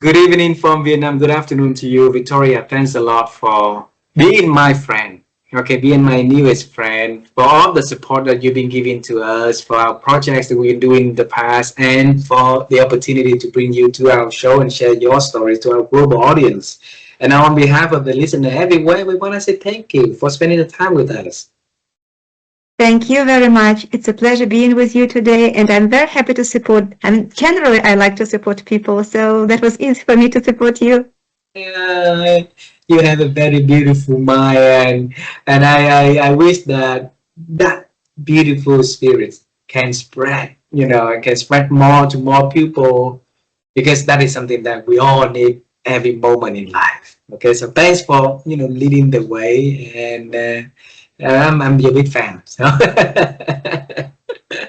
Good evening from Vietnam. Good afternoon to you, Victoria. Thanks a lot for being my friend. Okay, being my newest friend, for all the support that you've been giving to us, for our projects that we've been doing in the past, and for the opportunity to bring you to our show and share your stories to our global audience. And on behalf of the listener everywhere, we want to say thank you for spending the time with us. Thank you very much. It's a pleasure being with you today, and I'm very happy to support. I mean, generally, I like to support people, so that was easy for me to support you. Yeah, you have a very beautiful mind, and I wish that that beautiful spirit can spread, can spread more to more people, because that is something that we all need every moment in life. Okay, so thanks for leading the way, and I'm your big fan. So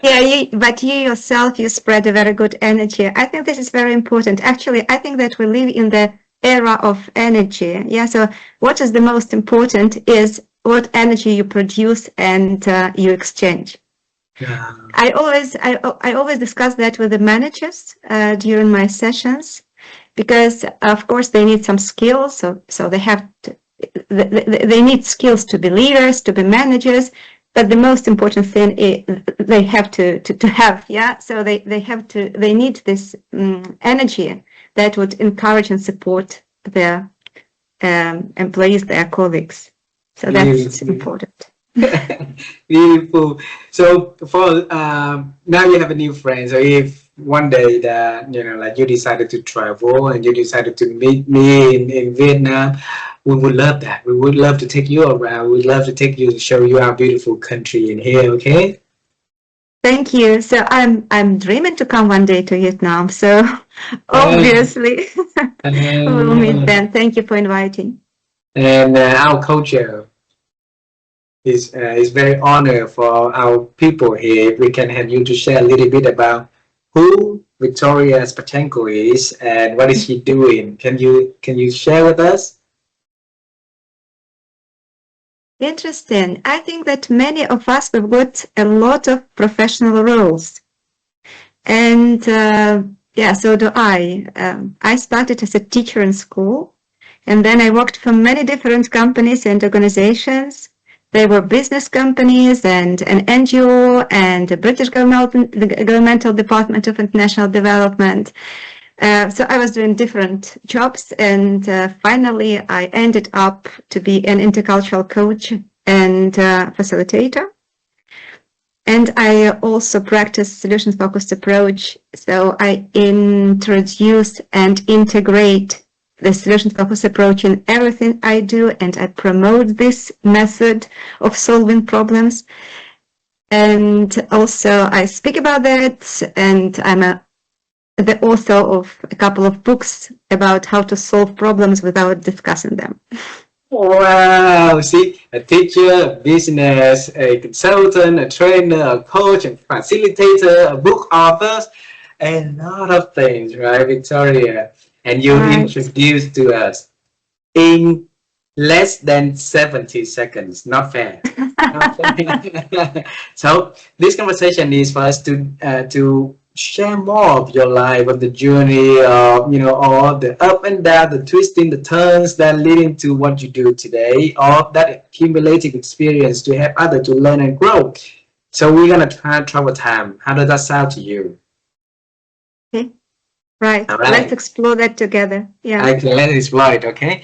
Yeah, but you yourself, you spread a very good energy. I think this is very important. Actually, I think that we live in the era of energy. Yeah, so what is the most important is what energy you produce and you exchange. yeah, I always discuss that with the managers during my sessions, because of course they need some skills. So they have to, they need skills to be leaders, to be managers. But the most important thing is they have to have, yeah. So they need this energy that would encourage and support their employees, their colleagues. So that's beautiful. important. Beautiful. So for now you have a new friend. So if one day that like you decided to travel and you decided to meet me in Vietnam, we would love that. We would love to take you around. We'd love to take you to show you our beautiful country in here. Okay. Thank you. So I'm dreaming to come one day to Vietnam. So Uh, obviously we'll meet and then. Thank you for inviting. our culture is very honored for our people here. If we can have you to share a little bit about who Victoria Spashchenko is and what is she doing. Can you share with us? Interesting. I think that many of us have got a lot of professional roles, and yeah, so do I. I started as a teacher in school, and then I worked for many different companies and organizations. They were business companies and an NGO and the British government, the Governmental Department of International Development. So I was doing different jobs, and finally I ended up to be an intercultural coach and facilitator. And I also practice solutions-focused approach. So I introduce and integrate the solutions-focused approach in everything I do, and I promote this method of solving problems. And also I speak about that, and I'm the author of a couple of books about how to solve problems without discussing them. Wow, see, a teacher, a business, a consultant, a trainer, a coach, a facilitator, a book author, a lot of things, right, Victoria? And you Right. introduced to us in less than 70 seconds. Not fair. Not fair. So this conversation is for us to share more of your life, of the journey, of all the up and down, the twisting, the turns that leading to what you do today, all of that accumulated experience to help others to learn and grow. So we're gonna try travel time. How does that sound to you? Okay. Right. All Let's right. explore that together. Yeah. Okay, let's explore it. Okay.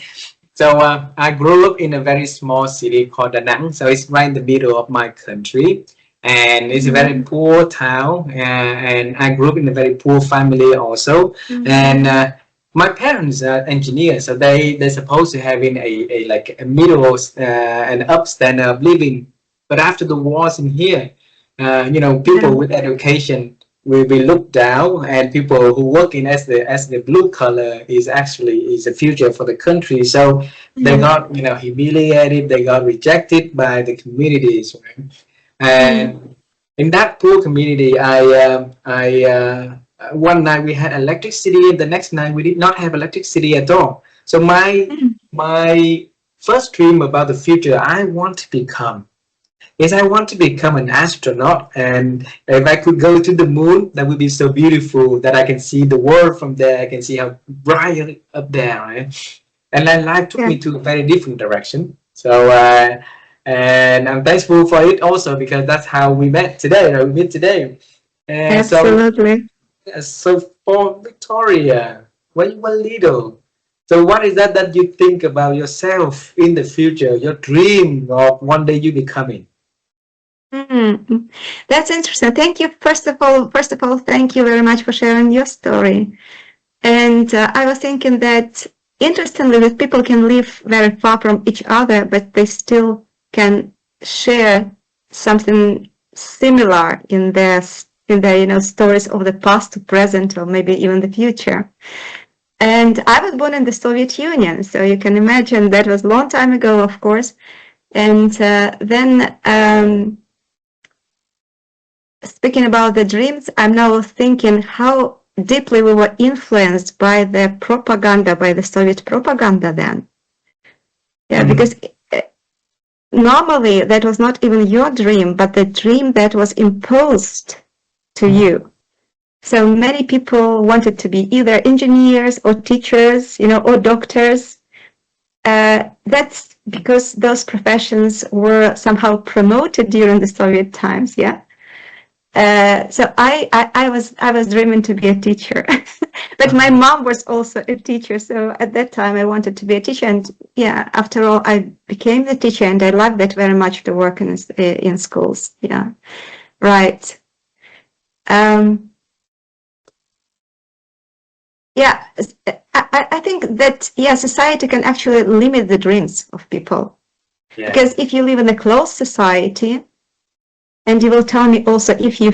So I grew up in a very small city called Da Nang. So it's right in the middle of my country, and it's a very poor town. And I grew up in a very poor family also. And my parents are engineers, so they're supposed to having a like a middle and up standard of living. But after the wars in here, people with education will be looked down, and people who work in as the blue collar is a future for the country. So they got humiliated, they got rejected by the communities, right? And in that poor community, I one night we had electricity, and the next night we did not have electricity at all. So my first dream about the future, I want to become is I want to become an astronaut, and if I could go to the moon, that would be so beautiful that I can see the world from there. I can see how bright up there, right? And then life took Yeah, me to a very different direction. So, and I'm thankful for it also because that's how we met today. Right? We met today. And absolutely. so for Victoria, when you were little, so what is that that you think about yourself in the future, your dream of one day you becoming? Mm, that's interesting. Thank you. First of all, thank you very much for sharing your story. And I was thinking that interestingly, that people can live very far from each other, but they still can share something similar in their stories of the past to present or maybe even the future. And I was born in the Soviet Union, so you can imagine that was a long time ago, of course. And then speaking about the dreams, I'm now thinking how deeply we were influenced by the propaganda, by the Soviet propaganda then. Yeah, Mm. because normally that was not even your dream, but the dream that was imposed to you. So many people wanted to be either engineers or teachers, or doctors. That's because those professions were somehow promoted during the Soviet times. Yeah. So I was dreaming to be a teacher, but my mom was also a teacher. So at that time I wanted to be a teacher, and yeah, after all, I became the teacher, and I loved that very much to work in schools. Yeah, right. Um, yeah, I think that yeah, society can actually limit the dreams of people Yeah. because if you live in a closed society. And you will tell me also if you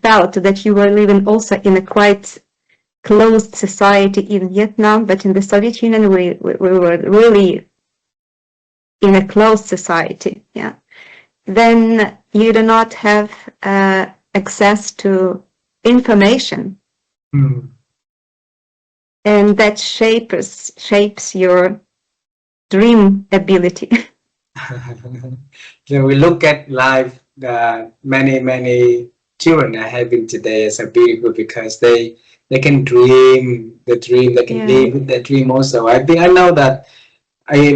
felt that you were living also in a quite closed society in Vietnam, but in the Soviet Union we were really in a closed society. Yeah. Then you do not have access to information, Mm. and that shapes your dream ability. So we look at life, many children are having today as a beautiful because they can dream the dream, they can Yeah. live the dream also. I think I know that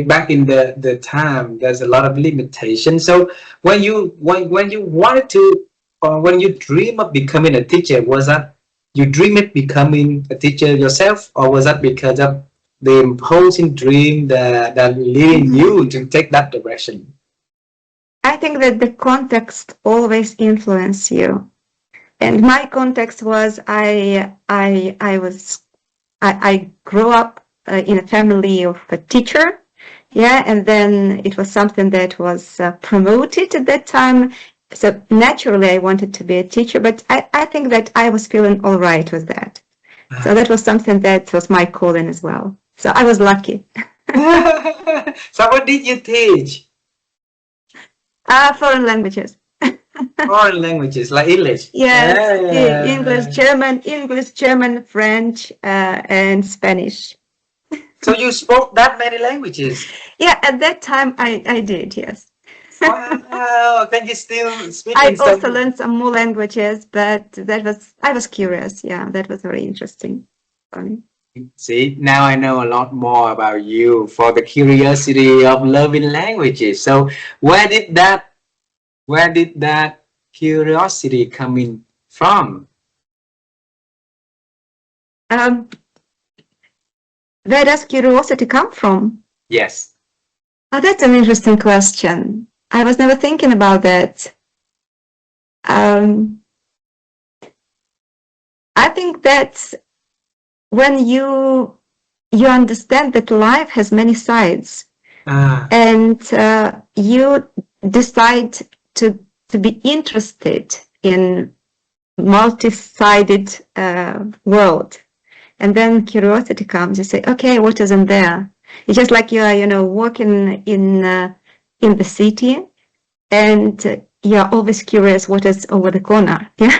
back in the time there's a lot of limitation. So when you wanted to, or when you dream of becoming a teacher, was that you dream of becoming a teacher yourself, or was that because of the imposing dream that leading Mhm. you to take that direction? I think that the context always influences you. And my context was I grew up in a family of a teacher, yeah, and then it was something that was promoted at that time. So naturally, I wanted to be a teacher, but I think that I was feeling all right with that. So that was something that was my calling as well. So I was lucky. So what did you teach? Foreign languages. Foreign languages like English. Yes, Yeah. English, German, French, and Spanish. So you spoke that many languages. Yeah, at that time I did, yes. Wow, can you still I speaking also some? learned some more languages, but I was curious. Yeah, that was very interesting for me. See, now I know a lot more about you for the curiosity of loving languages. So where did that curiosity come in from? Um, where does curiosity come from? Yes. Oh, that's an interesting question. I was never thinking about that. Um, I think that when you understand that life has many sides, Ah. and you decide to be interested in multi-sided world, and then curiosity comes. You say, okay, what is in there? It's just like you are, walking in the city, and you're always curious what is over the corner. Yeah.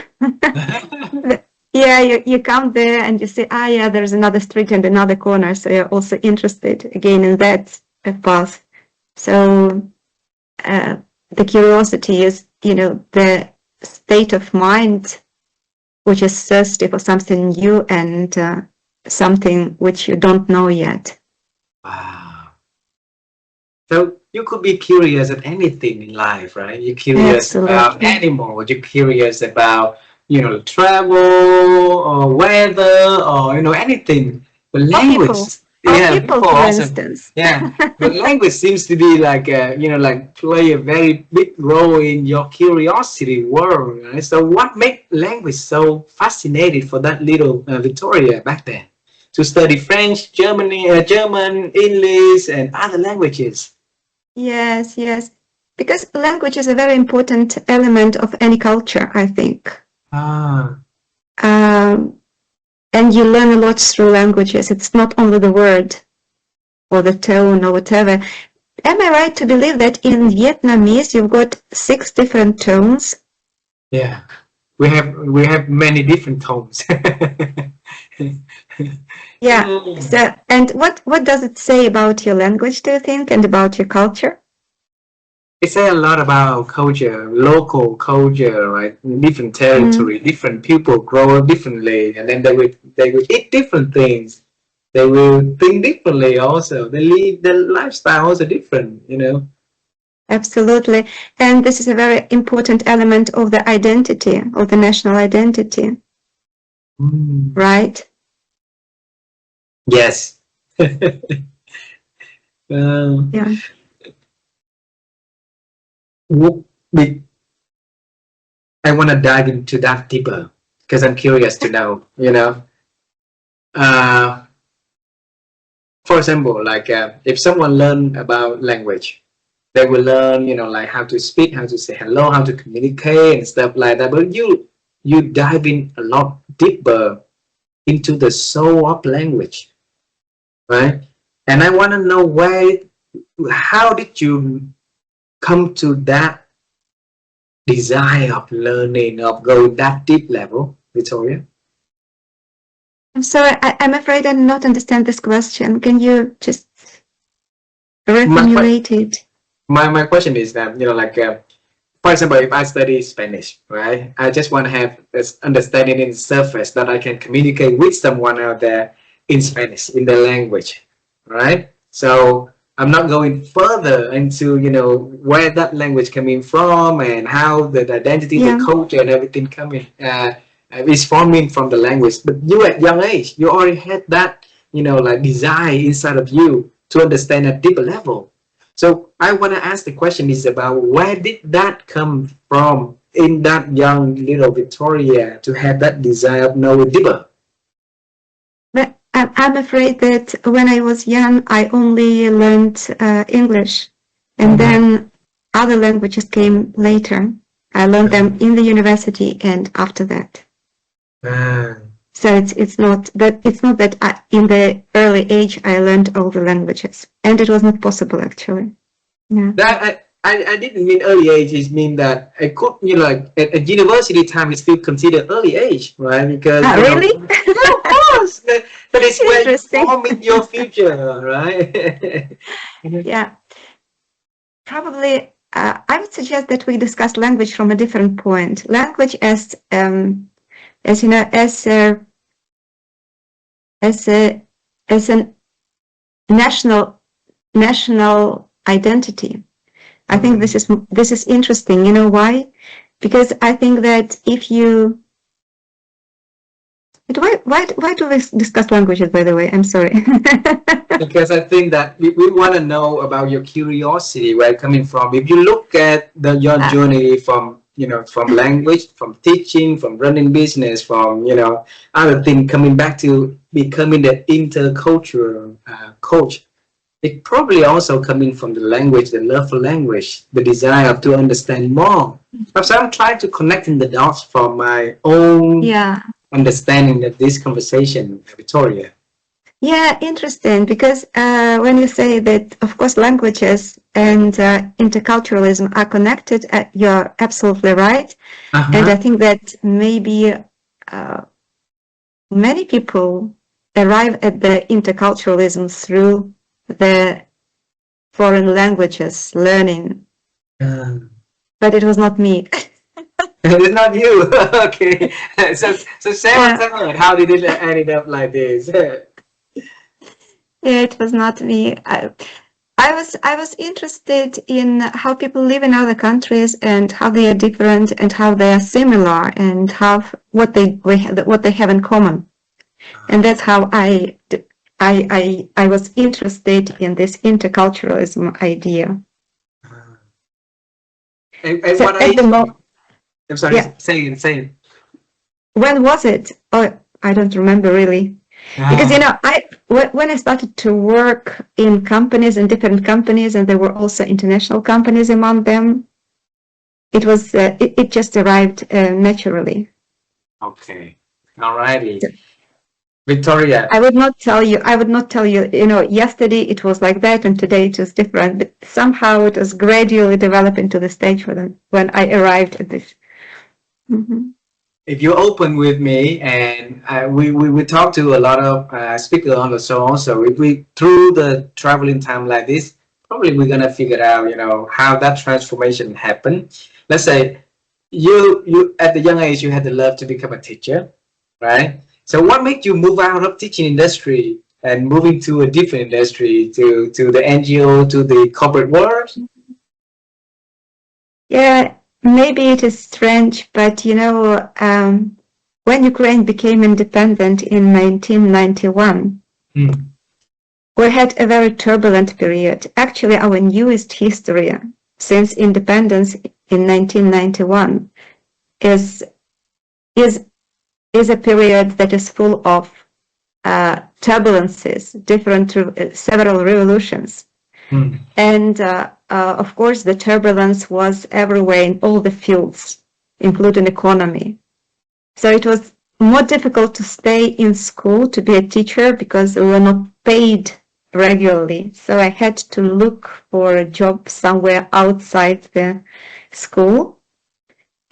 Yeah, you come there and you say, yeah, there's another street and another corner. So you're also interested again in that path. So uh, the curiosity is, the state of mind which is thirsty for something new and something which you don't know yet. Wow. So you could be curious at anything in life, right? You're curious about animals, you're curious about, travel or weather or, anything. But language, people, for instance. Yeah, but language seems to be like, play a very big role in your curiosity world. Right? So what makes language so fascinating for that little Victoria back then? To study French, German, English, and other languages. Yes, yes. Because language is a very important element of any culture, I think. And you learn a lot through languages. It's not only the word or the tone or whatever. Am I right to believe that in Vietnamese you've got 6 different tones? Yeah, we have many different tones. Yeah. So, and what does it say about your language, do you think, and about your culture? It says a lot about culture, local culture, right? Different territory, different people grow up differently, and then they will eat different things. They will think differently also. Their lifestyle also different, Absolutely. And this is a very important element of the identity, of the national identity. Right? Yes. Yeah. I want to dive into that deeper because I'm curious to know, for example, like if someone learn about language, they will learn, like how to speak, how to say hello, how to communicate and stuff like that. But you dive in a lot deeper into the soul of language, right? And I want to know how did you come to that desire of learning, of going that deep level, Victoria? I'm sorry, I'm afraid I do not understand this question. Can you just reformulate it? My question is that, for example, if I study Spanish, right, I just want to have this understanding in the surface that I can communicate with someone out there in Spanish, in the language, right? So I'm not going further into, where that language coming from and how the identity, the culture and everything coming is forming from the language. But you at young age, you already had that, like desire inside of you to understand at deeper level. So I want to ask the question is about where did that come from in that young little Victoria to have that desire of knowing deeper? But I'm afraid that when I was young, I only learned English, and then other languages came later. I learned them in the university and after that. So it's not that in the early age I learned all the languages, and it was not possible actually. Yeah. That I didn't mean early age. It mean that I could, like at university time, it's still considered early age, right? Because really? Yeah, of course. But it's where you forming your future, right? Yeah. Probably, I would suggest that we discuss language from a different point. Language as you know, as a national identity. I think this is interesting. You know why? Because I think that if you why do we discuss languages, by the way? I'm sorry. Because I think that we want to know about your curiosity, where it's coming from. If you look at your journey from from language, from teaching, from running business, from other things, coming back to becoming the intercultural coach, it probably also coming from the language, the love for language, the desire to understand more. So I'm trying to connect in the dots from my own understanding of this conversation, Victoria. Yeah, interesting, because when you say that, of course, languages and interculturalism are connected, you're absolutely right. And I think that maybe many people arrive at the interculturalism through the foreign languages learning. but it was not me. It's not you. Okay. So Sarah, tell us, how did it end up like this? It was not me. I was interested in how people live in other countries and how they are different and how they are similar and how what they have in common. And that's how I was interested in this interculturalism idea. And So what at the age? I'm sorry, yeah, say it. when was it? Oh, I don't remember really. Because when I started to work in companies, in different companies, and there were also international companies among them, it was it just arrived naturally. Okay. Alrighty. Victoria. I would not tell you. I would not tell you. Yesterday it was like that, and today it was different. But somehow it was gradually developing to the stage when I arrived at this. Mm-hmm. If you're open with me, and we talk to a lot of speakers on the show also, if we through the traveling time like this, probably we're gonna figure out, how that transformation happened. Let's say you at the young age you had the love to become a teacher, right? So what made you move out of teaching industry and moving to a different industry, to the NGO, to the corporate world? Yeah, maybe it is strange, but when Ukraine became independent in 1991, we had a very turbulent period. Actually, our newest history since independence in 1991 is a period that is full of turbulences, several revolutions. And of course, the turbulence was everywhere in all the fields, including economy. So it was more difficult to stay in school to be a teacher because we were not paid regularly. So I had to look for a job somewhere outside the school.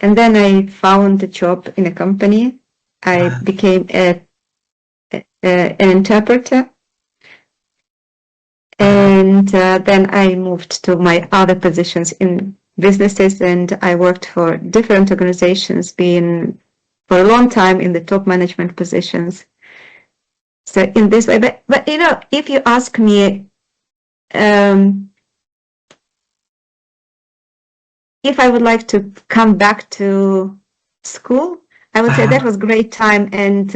And then I found a job in a company. I became an interpreter. And then I moved to my other positions in businesses, and I worked for different organizations, being for a long time in the top management positions. So in this way, but if you ask me, if I would like to come back to school, I would say that was a great time, and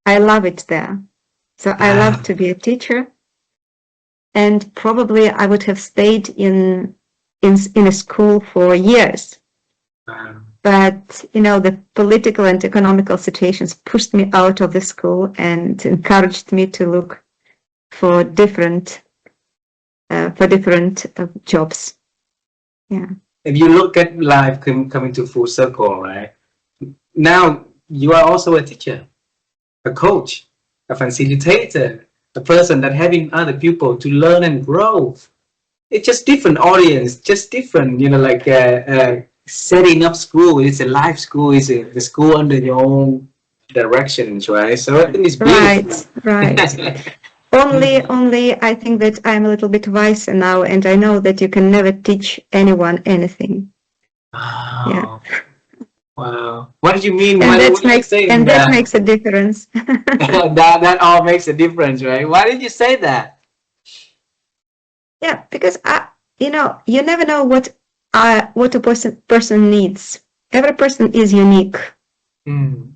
I love it there. So I love to be a teacher. And probably I would have stayed in a school for years. But, the political and economical situations pushed me out of the school and encouraged me to look for different jobs. Yeah. If you look at life coming to full circle, right? Now you are also a teacher, a coach, a facilitator, a person that having other people to learn and grow. It's just different audience, just different, setting up school. It's a life school. It's the school under your own directions, right? So I think it's beautiful. Right. Only I think that I'm a little bit wiser now, and I know that you can never teach anyone anything. Wow. Yeah. Wow. What did you mean? And that makes a difference. that all makes a difference, right? Why did you say that? Yeah, because you never know what a person needs. Every person is unique. And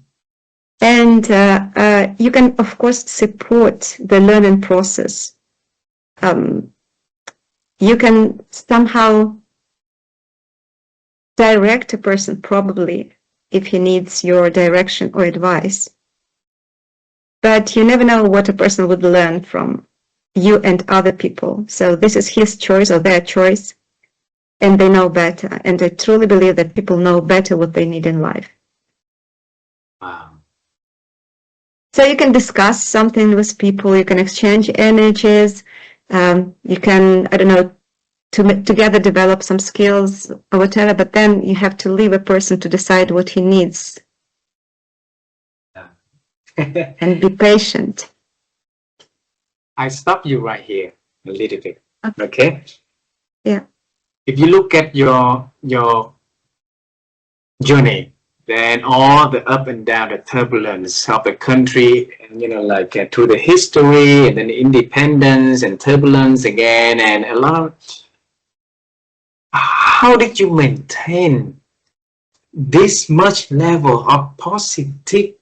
you can, of course, support the learning process. You can somehow direct a person, probably, if he needs your direction or advice. But you never know what a person would learn from you and other people. So this is his choice or their choice, and they know better. And I truly believe that people know better what they need in life. Wow. So you can discuss something with people, you can exchange energies, you can, I don't know, together develop some skills or whatever, but then you have to leave a person to decide what he needs. And be patient. I stop you right here a little bit. Okay? Yeah. if you look at your journey, then all the up and down, the turbulence of the country, and like through the history, and then the independence and turbulence again, and a lot of, how did you maintain this much level of positive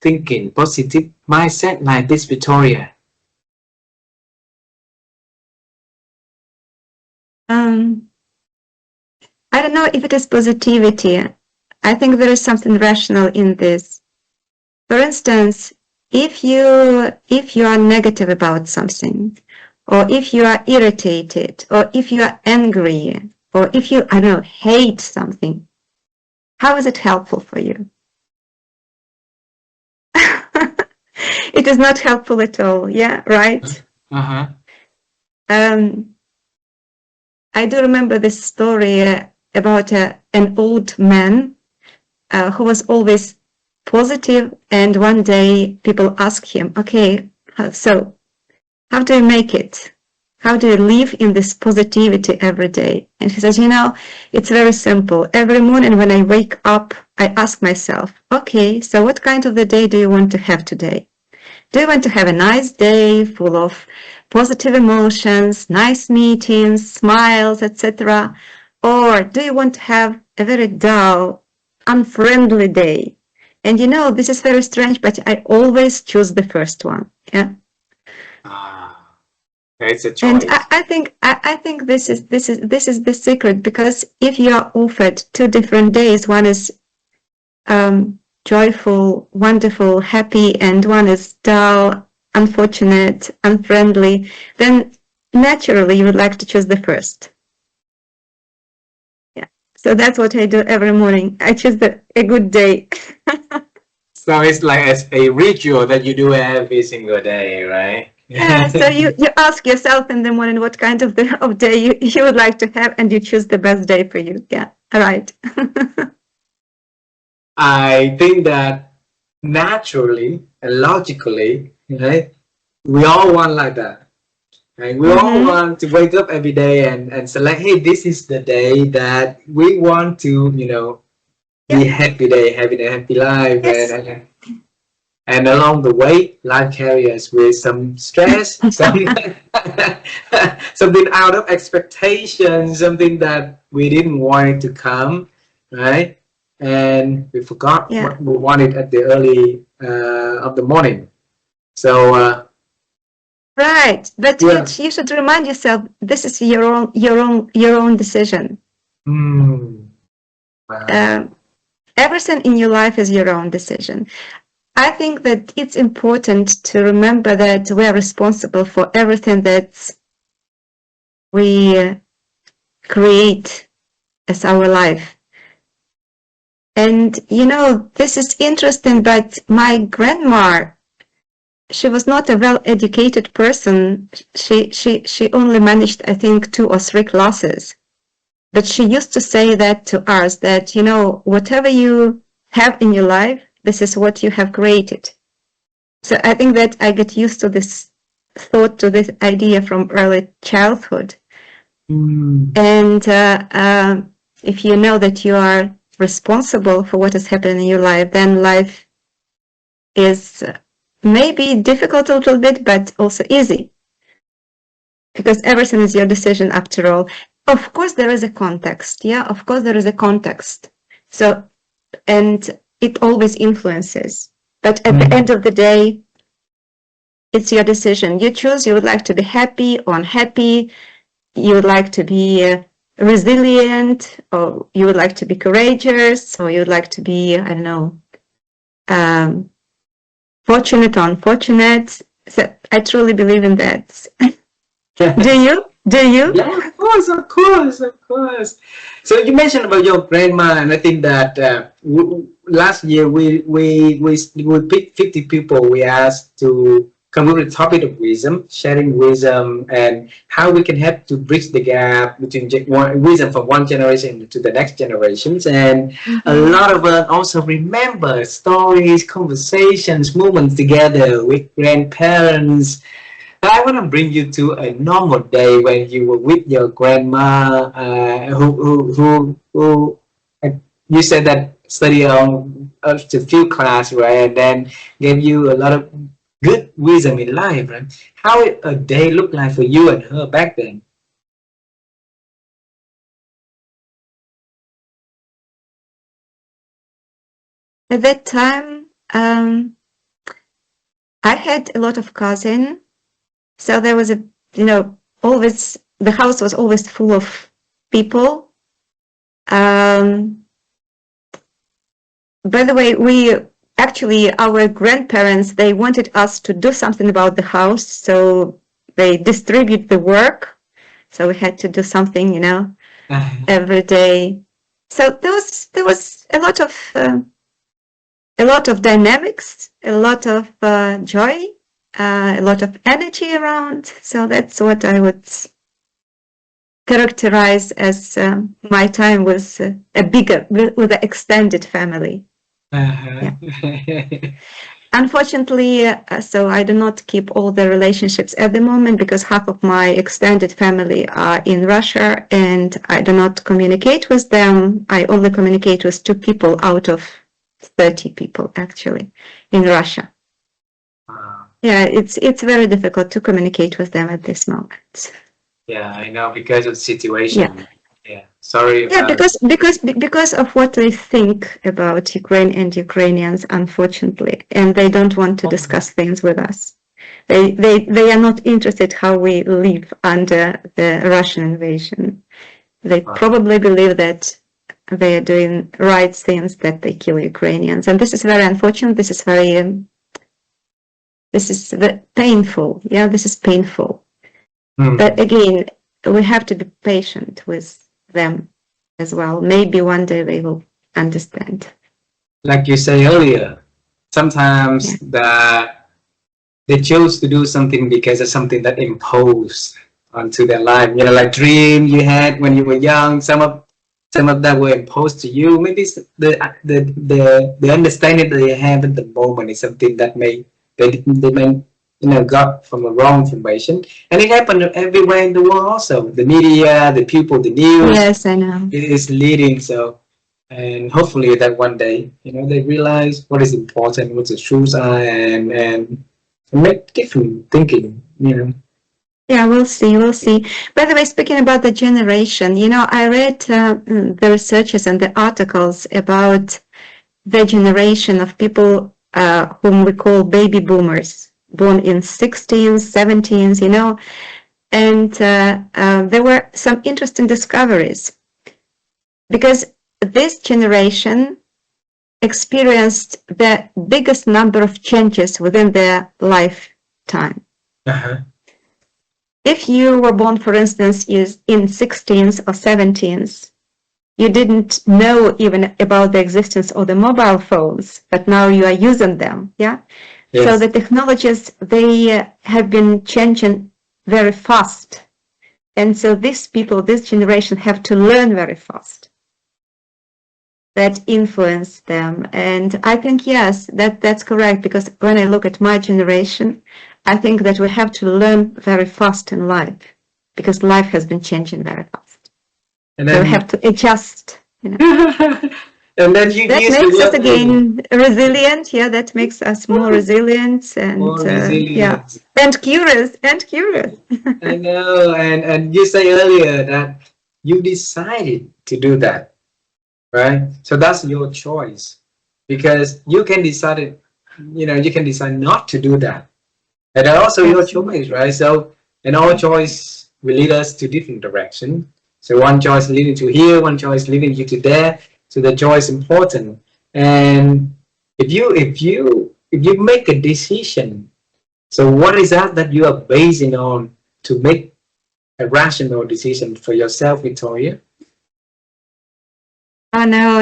thinking, positive mindset like this, Victoria? I don't know if it is positivity. I think there is something rational in this. For instance, if you are negative about something, or if you are irritated, or if you are angry, or if you, I don't know, hate something, how is it helpful for you? It is not helpful at all. Yeah, right? I do remember this story about an old man who was always positive, and one day people asked him, okay, so how do you make it? How do you live in this positivity every day? And he says, it's very simple. Every morning when I wake up, I ask myself, okay, so what kind of the day do you want to have today? Do you want to have a nice day full of positive emotions, nice meetings, smiles, etc.? Or do you want to have a very dull, unfriendly day? And this is very strange, but I always choose the first one. Yeah. It's a choice. And I think this is the secret, because if you are offered two different days, one is joyful, wonderful, happy, and one is dull, unfortunate, unfriendly, then naturally you would like to choose the first. Yeah. So that's what I do every morning. I choose a good day. So it's like a ritual that you do every single day, right? Yeah, so you ask yourself in the morning what kind of day you would like to have, and you choose the best day for you. Yeah, all right. I think that naturally and logically, right, we all want like that. Right? We all want to wake up every day and select, hey, this is the day that we want to, be happy day, having a happy life. Yes. And along the way, life carries us with some stress, something out of expectation, something that we didn't want it to come, right? And we forgot what we wanted at the early of the morning. So right, but you should remind yourself, this is your own decision. Wow. Everything in your life is your own decision. I think that it's important to remember that we are responsible for everything that we create as our life. And this is interesting, but my grandma, she was not a well-educated person. She only managed, I think, 2 or 3 classes. But she used to say that to us, that, whatever you have in your life, this is what you have created. So I think that I get used to this thought, to this idea from early childhood. And if you know that you are responsible for what is happening in your life, then life is maybe difficult a little bit, but also easy. Because everything is your decision after all. Of course, there is a context. Yeah, of course, there is a context. So, and it always influences. But at the end of the day, it's your decision. You choose, you would like to be happy or unhappy. You would like to be resilient, or you would like to be courageous, or you would like to be, I don't know, fortunate or unfortunate. So I truly believe in that. Do you? Yeah, of course. So you mentioned about your grandma, and I think that last year we picked 50 people. We asked to come up with a topic of wisdom, sharing wisdom, and how we can help to bridge the gap between wisdom from one generation to the next generations. And a lot of us also remember stories, conversations, moments together with grandparents, I want to bring you to a normal day when you were with your grandma, who you said that study on a few class, right, and then gave you a lot of good wisdom in life, right? How a day looked like for you and her back then? At that time, I had a lot of cousins, so there was always, the house was always full of people. By the way, our grandparents, they wanted us to do something about the house, so they distribute the work. So we had to do something, every day. So there was a lot of dynamics, a lot of joy, a lot of energy around. So that's what I would characterize as my time with an extended family. Yeah. Unfortunately, so I do not keep all the relationships at the moment because half of my extended family are in Russia and I do not communicate with them. I only communicate with 2 people out of 30 people actually in Russia. Yeah, it's very difficult to communicate with them at this moment. Yeah, I know, because of the situation. Yeah. Sorry. Yeah, because of what they think about Ukraine and Ukrainians, unfortunately, and they don't want to discuss things with us. They are not interested how we live under the Russian invasion. They probably believe that they are doing right things, that they kill Ukrainians, and this is very unfortunate. This is painful. Yeah, this is painful. But again, we have to be patient with them as well. Maybe one day they will understand. Like you say earlier, sometimes they choose to do something because of something that imposed onto their life. Like dream you had when you were young. Some of that were imposed to you. Maybe the understanding that they have at the moment is something that they may got from a wrong information, and it happened everywhere in the world. Also, the media, the people, the news. Yes, I know. It is leading. So, and hopefully that one day, they realize what is important, what the truths are, and make different thinking. Yeah, we'll see. By the way, speaking about the generation, I read the researches and the articles about the generation of people whom we call baby boomers, born in 16s, 17s, and there were some interesting discoveries because this generation experienced the biggest number of changes within their lifetime. If you were born, for instance, in 16s or 17s, you didn't know even about the existence of the mobile phones, but now you are using them, yeah? Yes. So the technologies, they have been changing very fast. And so these people, this generation, have to learn very fast. That influence them. And I think, yes, that's correct, because when I look at my generation, I think that we have to learn very fast in life, because life has been changing very fast. And then, so we have to adjust, And then that makes us again resilient. Yeah, that makes us more resilient and and curious. I know, and you say earlier that you decided to do that, right? So that's your choice, because you can decide not to do that, and also your choice, right? So, and our choice will lead us to different directions. So one choice leading to here, one choice leading you to there. So the choice is important. And if you make a decision, so what is that you are basing on to make a rational decision for yourself, Victoria? Oh no,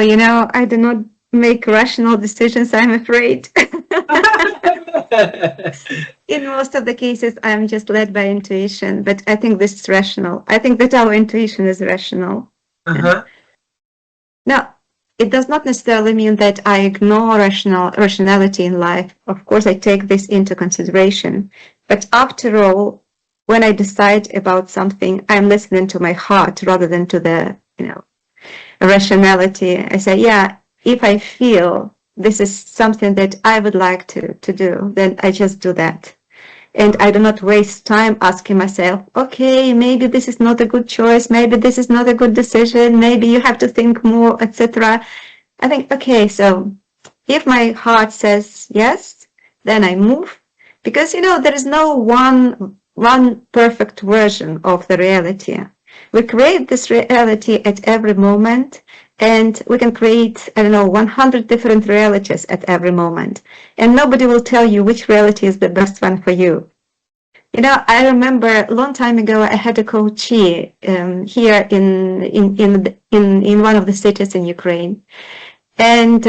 I do not make rational decisions, I'm afraid. In most of the cases, I'm just led by intuition, but I think this is rational. I think that our intuition is rational. Now, it does not necessarily mean that I ignore rationality in life. Of course, I take this into consideration, But after all, when I decide about something, I'm listening to my heart rather than to the, rationality. I say, yeah, if I feel this is something that I would like to do, then I just do that. And I do not waste time asking myself, okay, maybe this is not a good choice, maybe this is not a good decision, maybe you have to think more, etc. I think, okay, so if my heart says yes, then I move. Because, there is no one perfect version of the reality. We create this reality at every moment, and we can create, 100 different realities at every moment. And nobody will tell you which reality is the best one for you. I remember a long time ago, I had a coachee here in one of the cities in Ukraine. And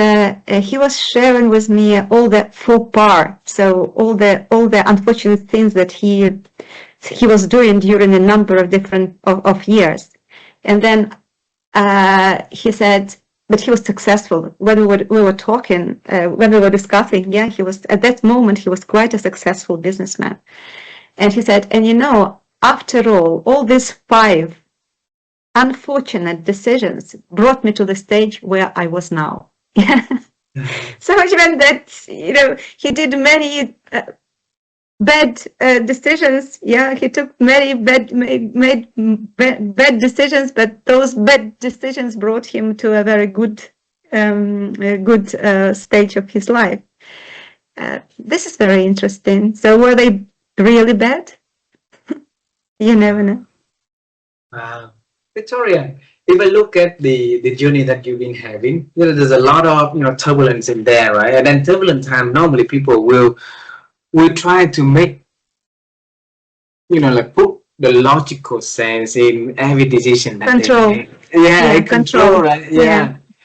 he was sharing with me all the faux pas, so all the unfortunate things that he was doing during a number of different of years. And then he said, but he was successful. When we were talking, when we were discussing, he was at that moment he was quite a successful businessman. And he said, and after all these 5 unfortunate decisions brought me to the stage where I was now. So which meant that he did many bad decisions. He took many made bad decisions, but those bad decisions brought him to a very good stage of his life. This is very interesting. So were they really bad? You never know. Wow. Victoria, if I look at the journey that you've been having, there's a lot of turbulence in there, right? And then turbulent time, normally people will try to make like put the logical sense in every decision that control. they make. Control, right?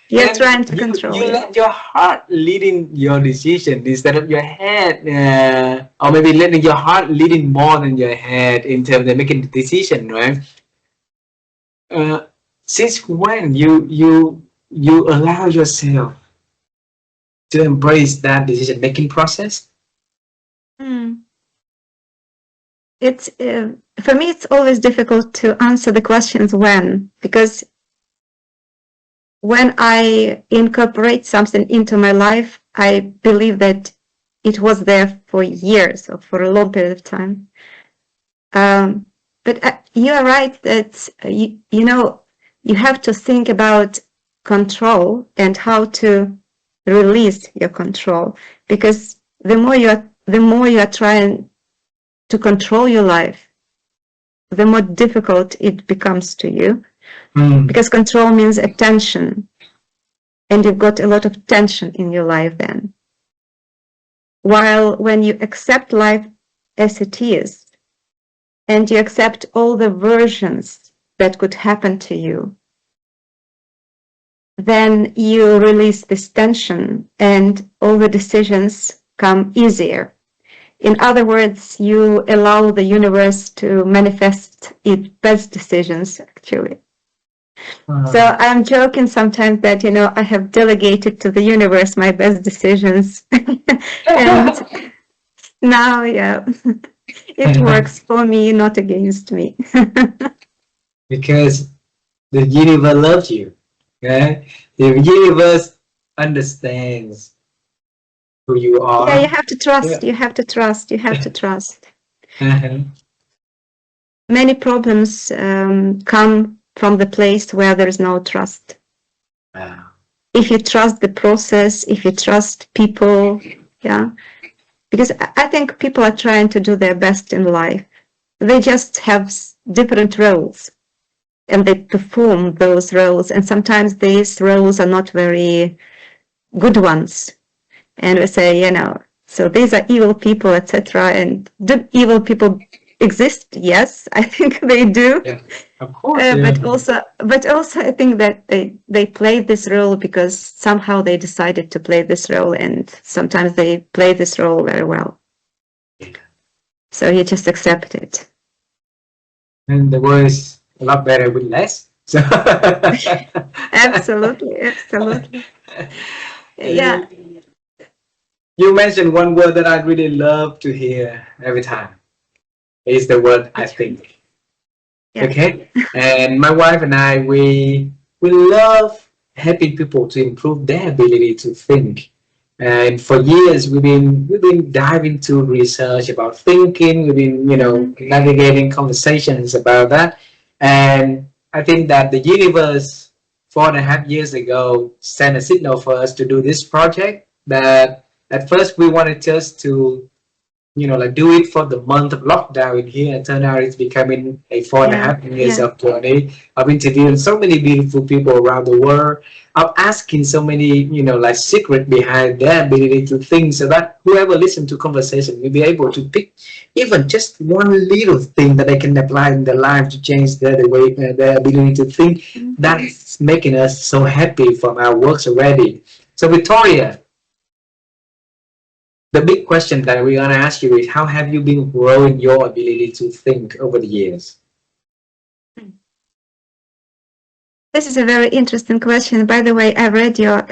You're trying to control. You let your heart leading your decision instead of your head, or maybe letting your heart leading more than your head in terms of making the decision, right? Since when you allow yourself to embrace that decision making process? It's for me, it's always difficult to answer the questions when, because when I incorporate something into my life, I believe that it was there for years or for a long period of time. But you are right that you have to think about control and how to release your control, because the more you are trying to control your life, the more difficult it becomes to you. Because control means attention, and you've got a lot of tension in your life then. While when you accept life as it is, and you accept all the versions that could happen to you, then you release this tension and all the decisions come easier. In other words, you allow the universe to manifest its best decisions, actually. So I'm joking sometimes that, I have delegated to the universe my best decisions. And now, it works for me, not against me. Because the universe loves you. Okay? The universe understands who you are. Yeah, you have to trust. You have to trust. You have to trust. Many problems come from the place where there is no trust. Wow. If you trust the process, if you trust people, because I think people are trying to do their best in life. They just have different roles, and they perform those roles, and sometimes these roles are not very good ones. And we say, so these are evil people, etc. And do evil people exist? Yes, I think they do. Yeah, of course. But also, I think that they play this role because somehow they decided to play this role, and sometimes they play this role very well. So you just accept it. And the world is a lot better with less. So Absolutely. Yeah. You mentioned one word that I really love to hear every time. is the word I think. Yeah. Okay, and my wife and I, we love helping people to improve their ability to think. And for years, we've been diving into research about thinking. We've been, navigating conversations about that. And I think that the universe 4.5 years ago sent a signal for us to do this project. That at first we wanted just to like do it for the month of lockdown in here, and turn out it's becoming a 4.5 years of journey of interviewing so many beautiful people around the world, of asking so many, like secret behind their ability to think, so that whoever listens to conversation will be able to pick even just one little thing that they can apply in their life to change their way, their ability to think. That's making us so happy from our works already. So Victoria, the big question that we're going to ask you is, how have you been growing your ability to think over the years? This is a very interesting question. By the way, I read your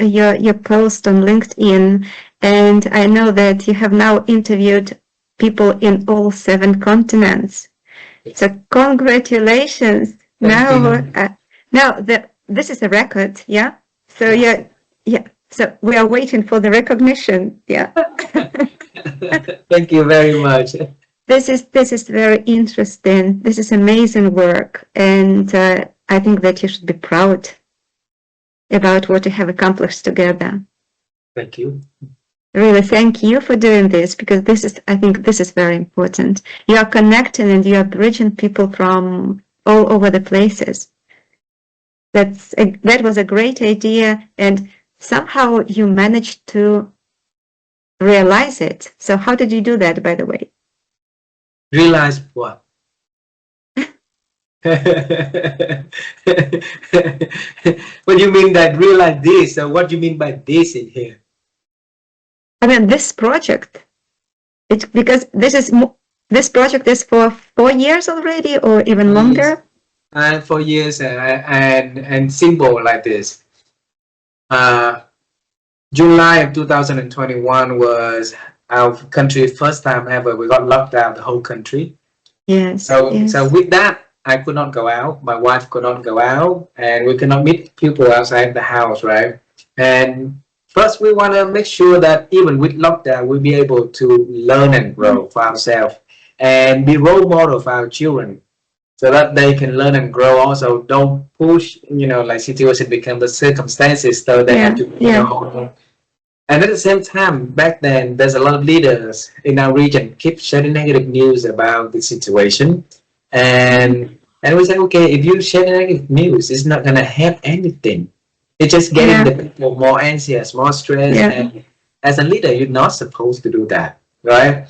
post on LinkedIn, and I know that you have now interviewed people in all 7 continents. So congratulations. This is a record, yeah? So yeah. So we are waiting for the recognition. Yeah. Thank you very much. This is very interesting. This is amazing work, and I think that you should be proud about what you have accomplished together. Thank you. Really, thank you for doing this, because I think this is very important. You are connecting and you are bridging people from all over the places. That was a great idea, and somehow you managed to realize it. So how did you do that, by the way? Realize what? What do you mean that realize this? So what do you mean by this in here? I mean, this project, because this project is for 4 years already, or even longer? And 4 years, and simple like this. July of 2021 was our country's first time ever we got locked down, the whole country. Yes. So with that, I could not go out. My wife could not go out, and we could not meet people outside the house, right? And first, we want to make sure that even with lockdown, we'll be able to learn and grow for ourselves and be role model for our children, so that they can learn and grow. Also, don't push, like situation become the circumstances, so they have to go. And at the same time, back then, there's a lot of leaders in our region keep sharing negative news about the situation. And we said, okay, if you share negative news, it's not going to help anything. It's just getting the people more anxious, more stressed. And as a leader, you're not supposed to do that, right?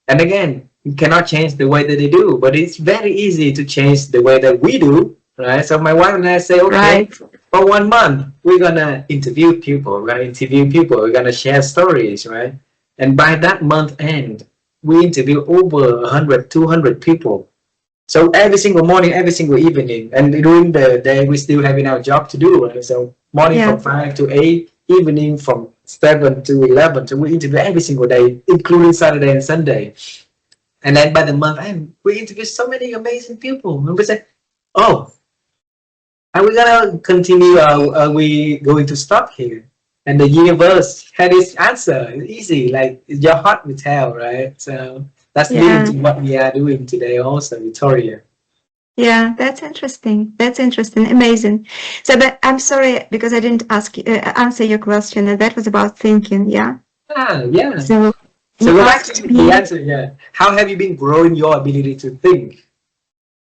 And again, you cannot change the way that they do, but it's very easy to change the way that we do, right? So my wife and I say, okay, for 1 month, we're going to interview people, we're going to share stories, right? And by that month end, we interview over 100, 200 people. So every single morning, every single evening, and during the day, we still having our job to do, right? So morning from 5 to 8, evening from 7 to 11. So we interview every single day, including Saturday and Sunday. And then by the month end, we interview so many amazing people. And we say, oh, are we going to continue? Are we going to stop here? And the universe had its answer. It's easy, like your heart will tell, right? So that's leading to what we are doing today also, Victoria. Yeah, that's interesting. That's interesting. Amazing. So, but I'm sorry, because I didn't answer your question, and that was about thinking, yeah? Yeah. So back to the answer, How have you been growing your ability to think?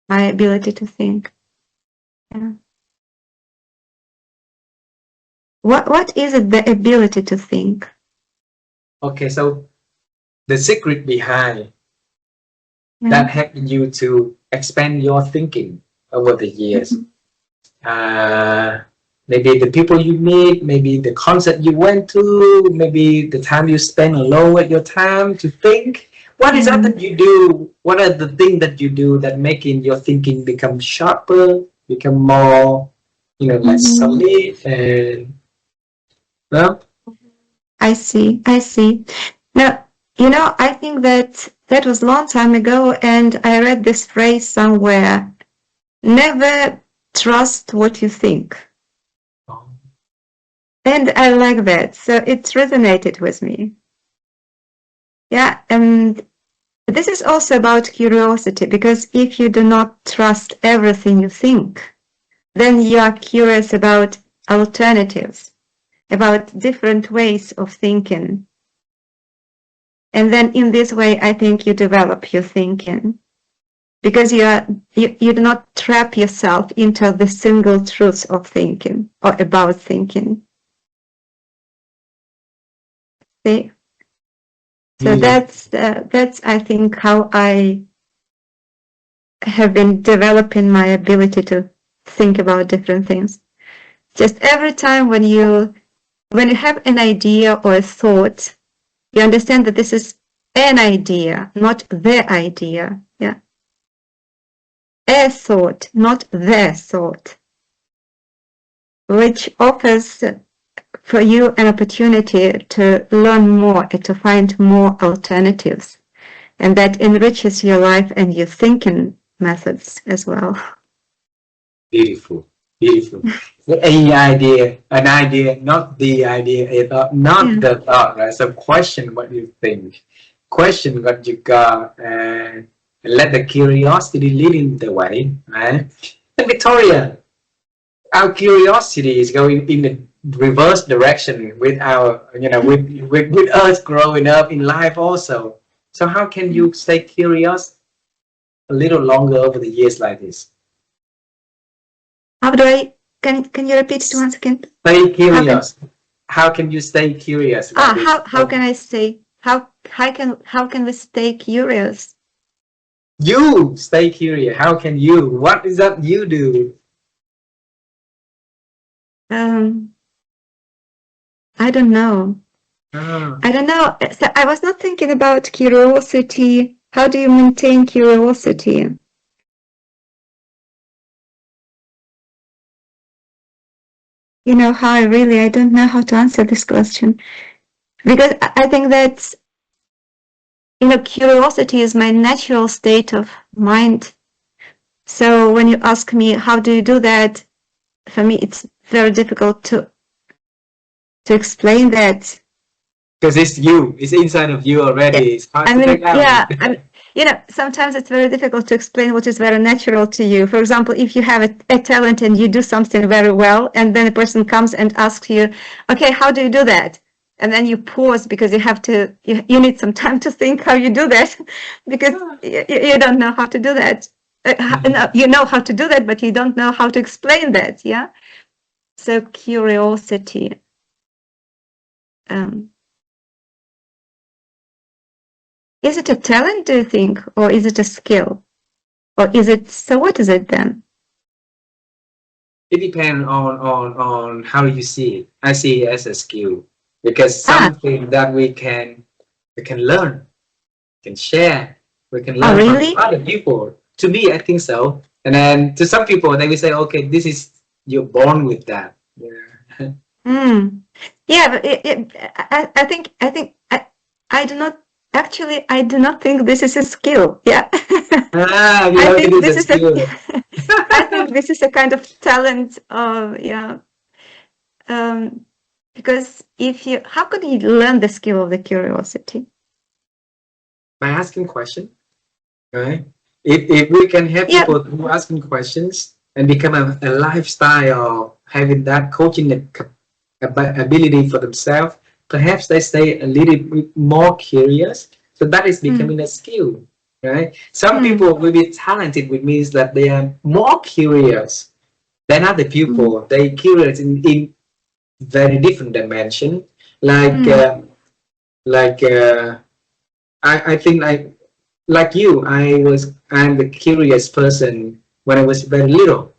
My ability to think. Yeah. What is it, the ability to think? Okay, so the secret behind that helped you to expand your thinking over the years. Maybe the people you meet, maybe the concert you went to, maybe the time you spend alone with your time to think. What is that you do? What are the things that you do that making your thinking become sharper, become more, less solid? And well, I see. Now, You know, I think that that was a long time ago, and I read this phrase somewhere: never trust what you think. And I like that, so it resonated with me. Yeah, and this is also about curiosity, because if you do not trust everything you think, then you are curious about alternatives, about different ways of thinking. And then in this way, I think you develop your thinking, because you do not trap yourself into the single truth of thinking or about thinking. See? So that's I think how I have been developing my ability to think about different things. Just every time when you have an idea or a thought, you understand that this is an idea, not the idea. Yeah. A thought, not the thought, which offers for you an opportunity to learn more and to find more alternatives. And that enriches your life and your thinking methods as well. Beautiful, beautiful. An idea, not the idea, a thought, not the thought, right? So question what you think, question what you got, and let the curiosity lead in the way, right? And Victoria, our curiosity is going in the reverse direction with our, you know, with us growing up in life also. So how can you stay curious a little longer over the years like this? How do I, can you repeat it once again? Stay curious. How can you stay curious? Like how can I say, how can we stay curious? You stay curious. How can you? What is that you do? I don't know. I don't know. So I was not thinking about curiosity. How do you maintain curiosity? You know how I don't know how to answer this question, because I think that, you know, curiosity is my natural state of mind. So when you ask me how do you do that, for me it's very difficult to explain that. Because it's you. It's inside of you already. It's hard to take out. Yeah, you know, sometimes it's very difficult to explain what is very natural to you. For example, if you have a talent and you do something very well, and then a person comes and asks you, okay, how do you do that? And then you pause because you have to, you need some time to think how you do that, because you don't know how to do that. You know how to do that, but you don't know how to explain that, yeah? So curiosity. Is it a talent, do you think, or is it a skill? Or is it, so what is it then? It depends on how you see it. I see it as a skill, because something that we can learn, can share, we can learn from other people. To me, I think so. And then to some people, they will say, okay, this is, you're born with that. Yeah. Yeah, but I think I do not. Actually, I do not think this is a skill. Yeah. I think this is I think this is a kind of talent. Yeah. Because how could you learn the skill of the curiosity? By asking questions, right? If we can have people who asking questions and become a lifestyle of having that coaching ability for themselves, perhaps they stay a little bit more curious. So that is becoming a skill, right? Some people will be talented, which means that they are more curious than other people. They curious in very different dimension. I think like you, I'm the curious person when I was very little.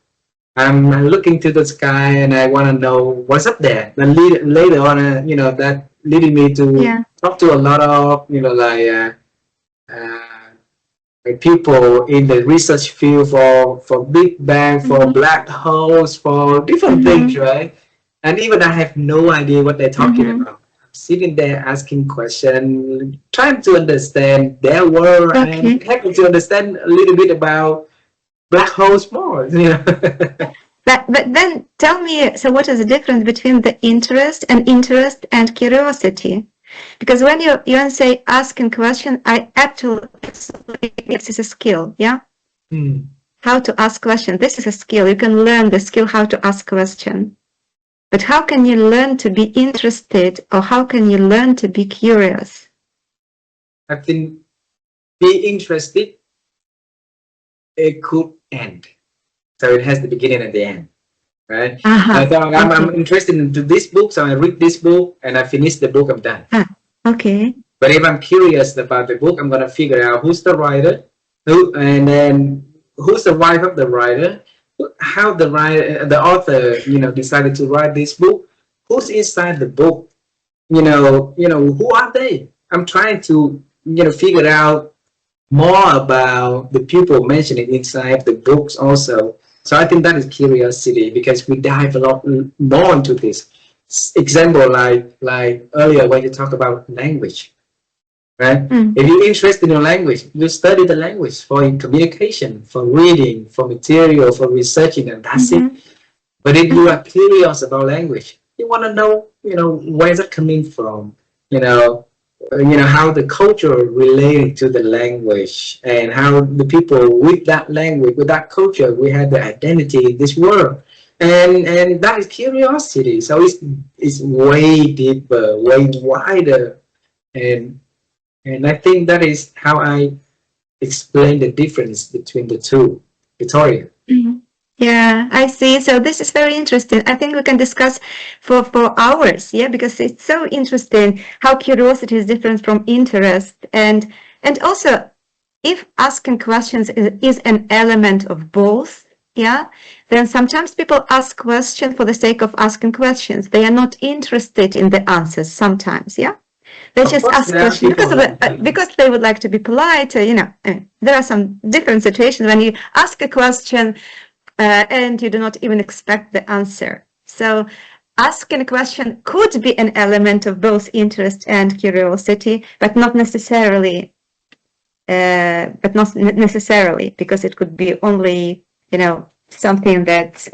I'm looking to the sky and I want to know what's up there. Then later on, you know, that leading me to talk to a lot of, you know, people in the research field for Big Bang, for black holes, for different things, right? And even I have no idea what they're talking about. sitting there asking questions, trying to understand their world and helping to understand a little bit about black holes more. You know? But then tell me, so what is the difference between the interest and curiosity? Because when you say asking question, I actually this is a skill, yeah. How to ask question. This is a skill. You can learn the skill how to ask question. But how can you learn to be interested, or how can you learn to be curious? I think be interested, it could end. So it has the beginning and the end, right? So I'm interested into this book, so I read this book and I finish the book, I'm done. Okay. But if I'm curious about the book, I'm gonna figure out who's the writer, and then who's the wife of the writer, how the author, decided to write this book, who's inside the book, who are they? I'm trying to, figure out more about the people mentioned inside the books also. So I think that is curiosity, because we dive a lot more into this. Example, like earlier when you talk about language, right? If you're interested in language, you study the language for communication, for reading, for material, for researching, and that's it. But if you are curious about language, you want to know, where's it coming from, how the culture related to the language, and how the people with that language, with that culture, we have the identity in this world. And that is curiosity. So it's way deeper, way wider. And I think that is how I explain the difference between the two. Victoria. Yeah, I see. So this is very interesting. I think we can discuss for hours, yeah, because it's so interesting how curiosity is different from interest. And also, if asking questions is an element of both, yeah, then sometimes people ask questions for the sake of asking questions. They are not interested in the answers sometimes, yeah. They just ask questions because they would like to be polite. There are some different situations when you ask a question and you do not even expect the answer. So asking a question could be an element of both interest and curiosity, but not necessarily. Because it could be only, something that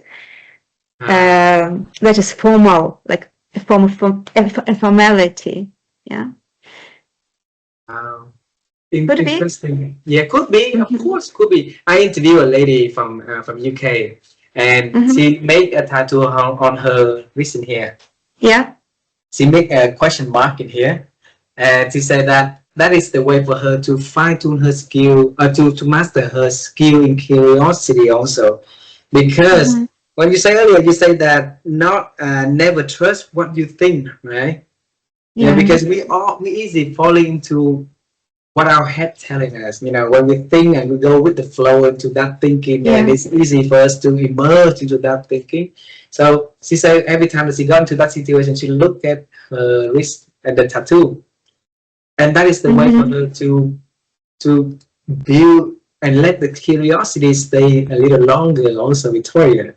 is formal, like a form of a formality. Yeah. Interesting. Yeah, could be. Of course, could be. I interviewed a lady from UK, and she made a tattoo on her wrist here. Yeah. She made a question mark in here, and she said that is the way for her to fine-tune her skill, to master her skill in curiosity also, because when you say earlier, you say that never trust what you think, right? Yeah, because we easily fall into what our head telling us. When we think and we go with the flow into that thinking, and it's easy for us to immerse into that thinking. So she said every time that she got into that situation, she looked at her wrist and the tattoo, and that is the way for her to build and let the curiosity stay a little longer. Also, Victoria.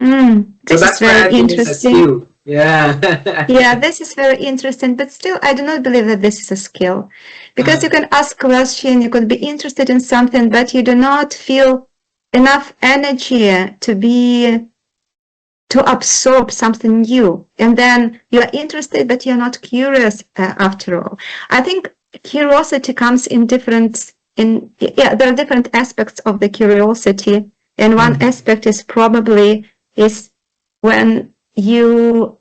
This is very interesting. Yeah. Yeah, this is very interesting, but still, I do not believe that this is a skill, because you can ask a question, you could be interested in something, but you do not feel enough energy to absorb something new, and then you are interested, but you're not curious after all. I think curiosity comes in there are different aspects of the curiosity, and one aspect is probably when you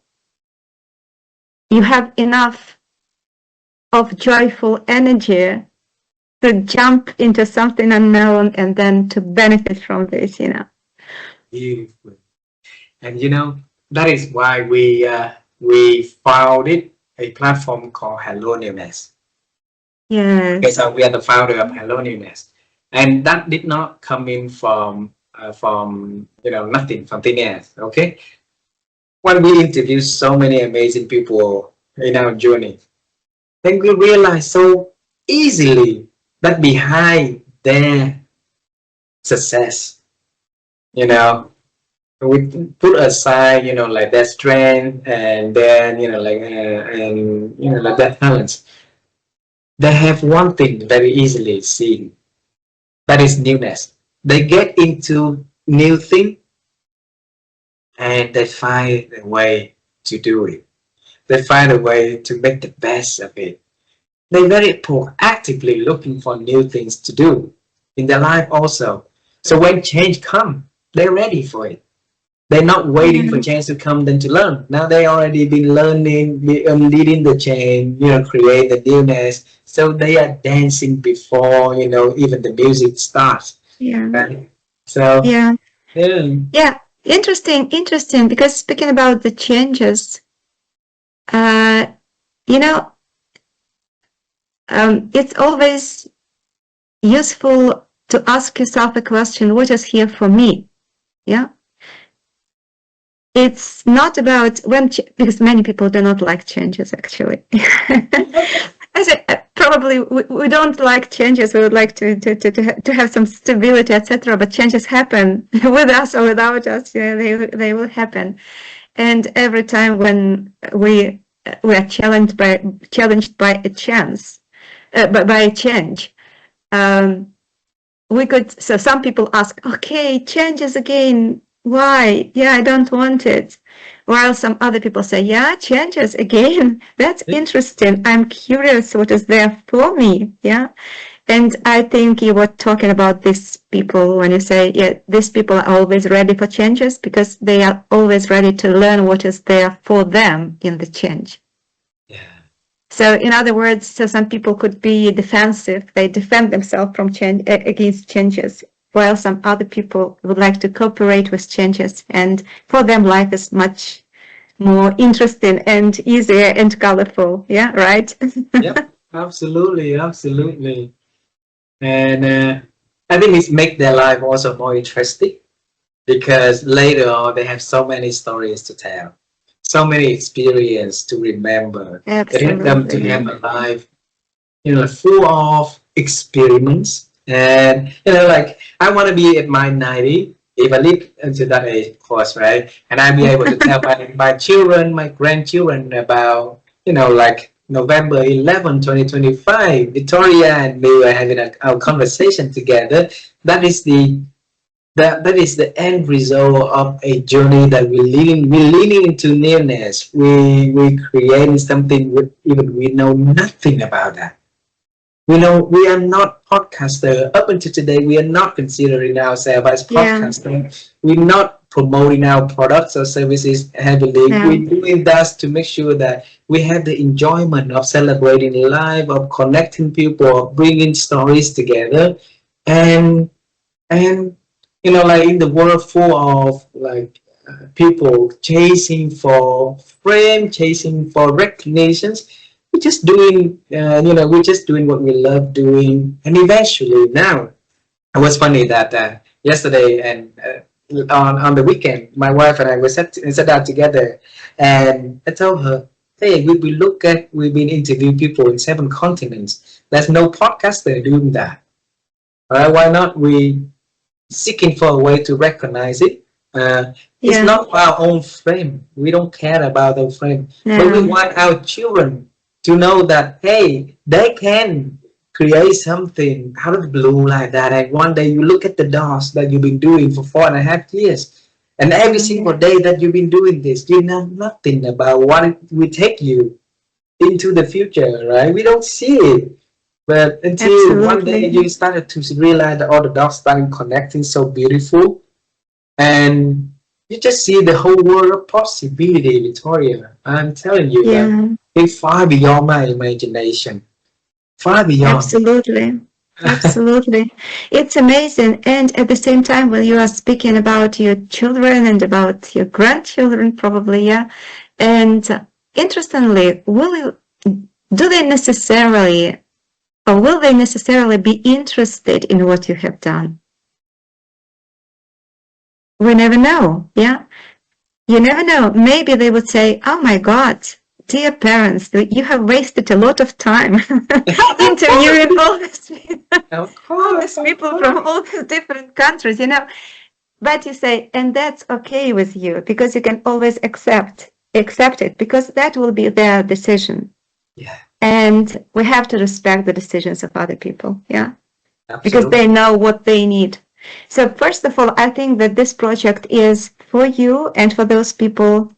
have enough of joyful energy to jump into something unknown and then to benefit from this, Beautiful. And that is why we founded a platform called helloNEWNESS. Yes. Okay, so we are the founder of helloNEWNESS, and that did not come in from nothing, from thin air. Okay, when we interview so many amazing people in our journey, then we realize so easily that behind their success, we put aside, like that strength, and then, and, like that talents. They have one thing very easily seen, that is newness. They get into new thing and they find a way to do it. They find a way to make the best of it. They're very proactively looking for new things to do in their life also. So when change comes, they're ready for it. They're not waiting for Yeah. change to come then to learn. Now they already been learning, leading the change, create the newness. So they are dancing before, even the music starts. Yeah. Right? So, Yeah. yeah. Yeah. Interesting. Interesting. Because speaking about the changes, uh, you know, it's always useful to ask yourself a question: what is here for me? Yeah. It's not about because many people do not like changes, actually. I said, probably we don't like changes. We would like to have some stability, etc. But changes happen with us or without us. Yeah, they will happen. And every time when we are challenged by a chance, by a change, we could. So some people ask, okay, changes again. Why? Yeah, I don't want it. While some other people say, yeah, changes again. That's interesting. I'm curious what is there for me. Yeah. And I think you were talking about these people when you say, yeah, these people are always ready for changes because they are always ready to learn what is there for them in the change. Yeah. So, in other words, so some people could be defensive; they defend themselves from change against changes, while some other people would like to cooperate with changes, and for them, life is much more interesting and easier and colorful. Yeah, right. Yep. Absolutely. Absolutely. And I think it makes their life also more interesting because later on they have so many stories to tell, so many experience to remember. It helps them to Absolutely. have a life, full of experiments. And like I want to be at my 90 if I live until that age, of course, right? And I'll be able to tell my children, my grandchildren about, like November 11, 2025, Victoria and me were having our conversation together. That is that is the end result of a journey that we're leaning into nearness. We creating something with, even we know nothing about that. We know we are not podcaster. Up until today, we are not considering ourselves as Yeah. podcaster. We're not promoting our products or services heavily. No. We're doing that to make sure that we have the enjoyment of celebrating life, of connecting people, of bringing stories together, and and like in the world full of like people chasing for fame, chasing for recognitions, we're just doing what we love doing. And eventually now, it was funny that yesterday and on the weekend, my wife and I were sat down together, and I told her, hey, we've been interviewing people in 7 continents. There's no podcaster doing that. All right, why not we seeking for a way to recognize it? It's Yeah. not our own frame. We don't care about our frame, but we No. want our children to know that, hey, they can create something out of the blue like that. And one day you look at the dogs that you've been doing for 4.5 years, and every Mm. single day that you've been doing this, you know nothing about what it will take you into the future, right? We don't see it. But until one day Absolutely. you started to realize that all the dots started connecting so beautiful, and you just see the whole world of possibility, Victoria. I'm telling you that Yeah. it's far beyond my imagination. Far beyond. Absolutely. Absolutely. It's amazing. And at the same time, when you are speaking about your children and about your grandchildren, probably, yeah. And interestingly, do they necessarily, or will they necessarily be interested in what you have done? We never know. Yeah. You never know. Maybe they would say, oh my God, dear parents, you have wasted a lot of time interviewing all these Of all course, these of people from course. all these different countries. but you say, and that's okay with you, because you can always accept it, because that will be their decision. Yeah, And we have to respect the decisions of other people. Yeah. Because absolutely. they know what they need. So first of all, I think that this project is for you and for those people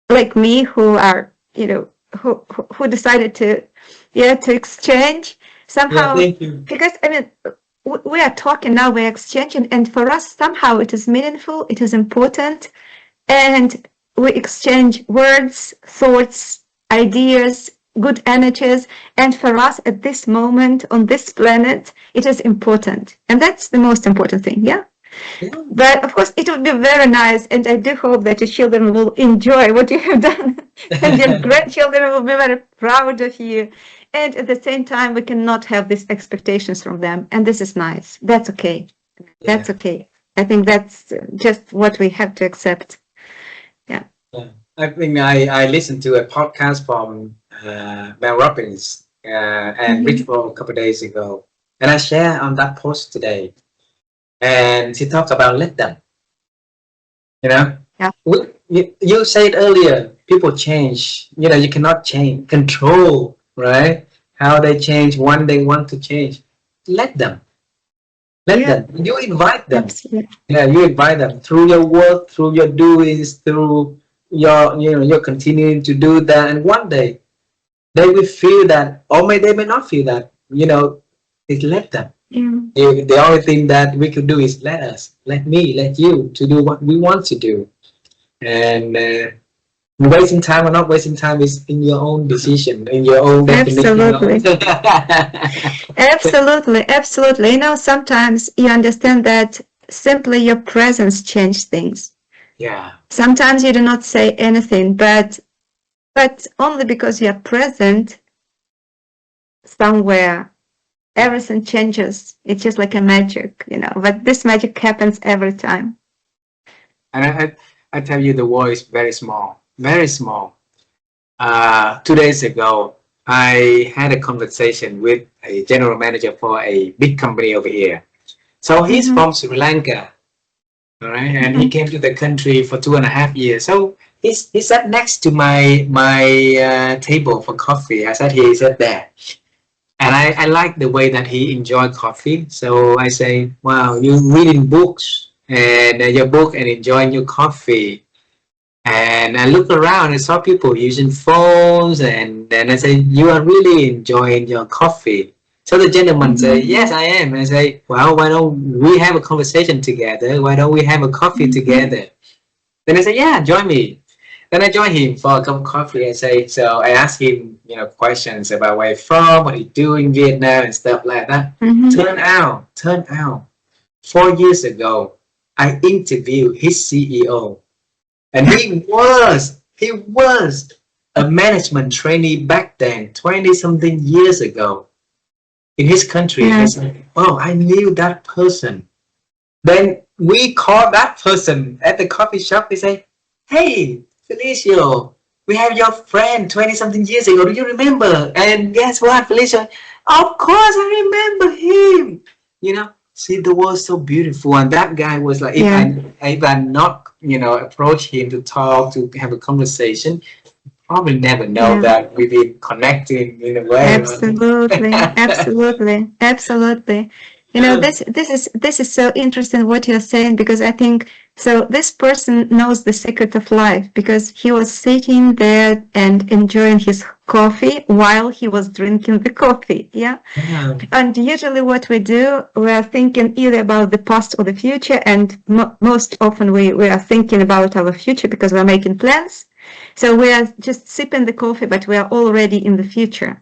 like me who are, who decided to, yeah, to exchange Yeah, somehow. thank you. Because I mean, we are talking now, we're exchanging, and for us somehow it is meaningful, it is important, and we exchange words, thoughts, ideas, good energies. And for us at this moment on this planet, it is important. And that's the most important thing, yeah? Yeah, But of course, it would be very nice. And I do hope that your children will enjoy what you have done. And your grandchildren will be very proud of you. And at the same time, we cannot have these expectations from them. And this is nice. That's okay. yeah. That's okay. I think that's just what we have to accept. Yeah. Yeah. I think I listened to a podcast from Mel Robbins and Mhm. Rich Roll a couple of days ago, and I share on that post today. And she talks about let them. You know, Yeah. you said earlier, people change. You know, you cannot change, control, right? How they change when they want to change. Let them. Let Yeah. them. You invite them. Absolutely. Yeah, you invite them through your work, through your doings, through you're continuing to do that, and one day they will feel that, or they may not feel that. It's let them. Yeah. The only thing that we could do is let me, let you to do what we want to do, and wasting time or not wasting time is in your own decision, in your own definition of. Absolutely. Absolutely. Absolutely. Sometimes you understand that simply your presence changes things. Yeah, Sometimes you do not say anything, but only because you are present somewhere, everything changes. It's just like a magic. But this magic happens every time. and I tell you, the world is very small, very small. 2 days ago, I had a conversation with a general manager for a big company over here. So he's Mm-hmm. from Sri Lanka, all right, and he Mm-hmm. came to the country for 2.5 years. So he sat next to my table for coffee. He sat there, and I like the way that he enjoyed coffee. So I say, "Wow, you reading books and your book and enjoying your coffee." And I looked around and saw people using phones, and then I said, "You are really enjoying your coffee." So the gentleman said, Mm-hmm. "Yes, I am." And I say, "Well, why don't we have a conversation together? Why don't we have a coffee Mm-hmm. together?" Then I said, "Yeah, join me." Then I joined him for a cup of coffee. I asked him, questions about where he's from, what he do in Vietnam, and stuff like that. Mm-hmm. Turn out, 4 years ago, I interviewed his CEO, and he was a management trainee back then, 20 something years ago in his country. And I Yeah. said, "Oh, I knew that person." Then we called that person at the coffee shop. They say, "Hey, Felicio, we have your friend 20 something years ago. Do you remember?" And guess what, Felicio? Of course, I remember him. See, the world so beautiful. And that guy was like, Yeah. if I not, approach him to talk, to have a conversation, probably never know Yeah. that we've been connecting in a way. Absolutely, absolutely, absolutely. This is so interesting what you're saying, because I think so. This person knows the secret of life because he was sitting there and enjoying his coffee while he was drinking the coffee. Yeah. Yeah. And usually, what we do, we are thinking either about the past or the future, and most often we are thinking about our future because we're making plans. So we are just sipping the coffee, but we are already in the future.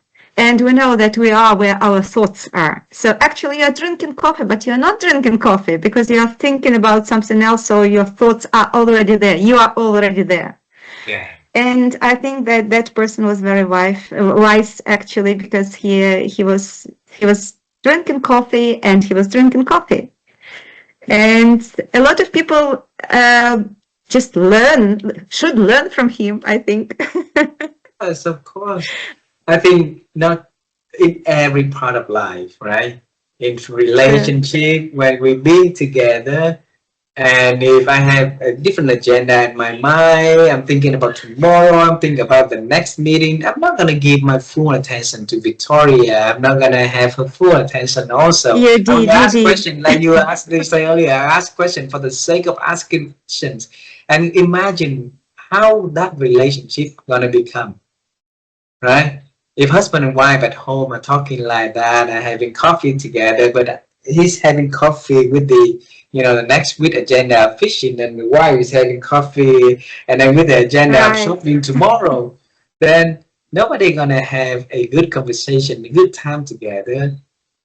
And we know that we are where our thoughts are. So actually, you're drinking coffee, but you're not drinking coffee because you're thinking about something else. So your thoughts are already there. You are already there. Yeah. And I think that that person was very wise actually, because he was drinking coffee and he was drinking coffee. And a lot of people just should learn from him, I think. Yes, of course. I think not in every part of life, right? In True. relationship, when we've been together, And if I have a different agenda in my mind, I'm thinking about tomorrow, I'm thinking about the next meeting, I'm not going to give my full attention to Victoria. I'm not going to have her full attention also. You I will did, you ask did. questions like you asked this earlier. I ask questions for the sake of asking questions. And imagine how that relationship going to become, right? If husband and wife at home are talking like that and having coffee together, but he's having coffee with the the next week agenda of fishing, and the wife is having coffee and then with the agenda of Right. shopping tomorrow, then nobody gonna have a good conversation, a good time together,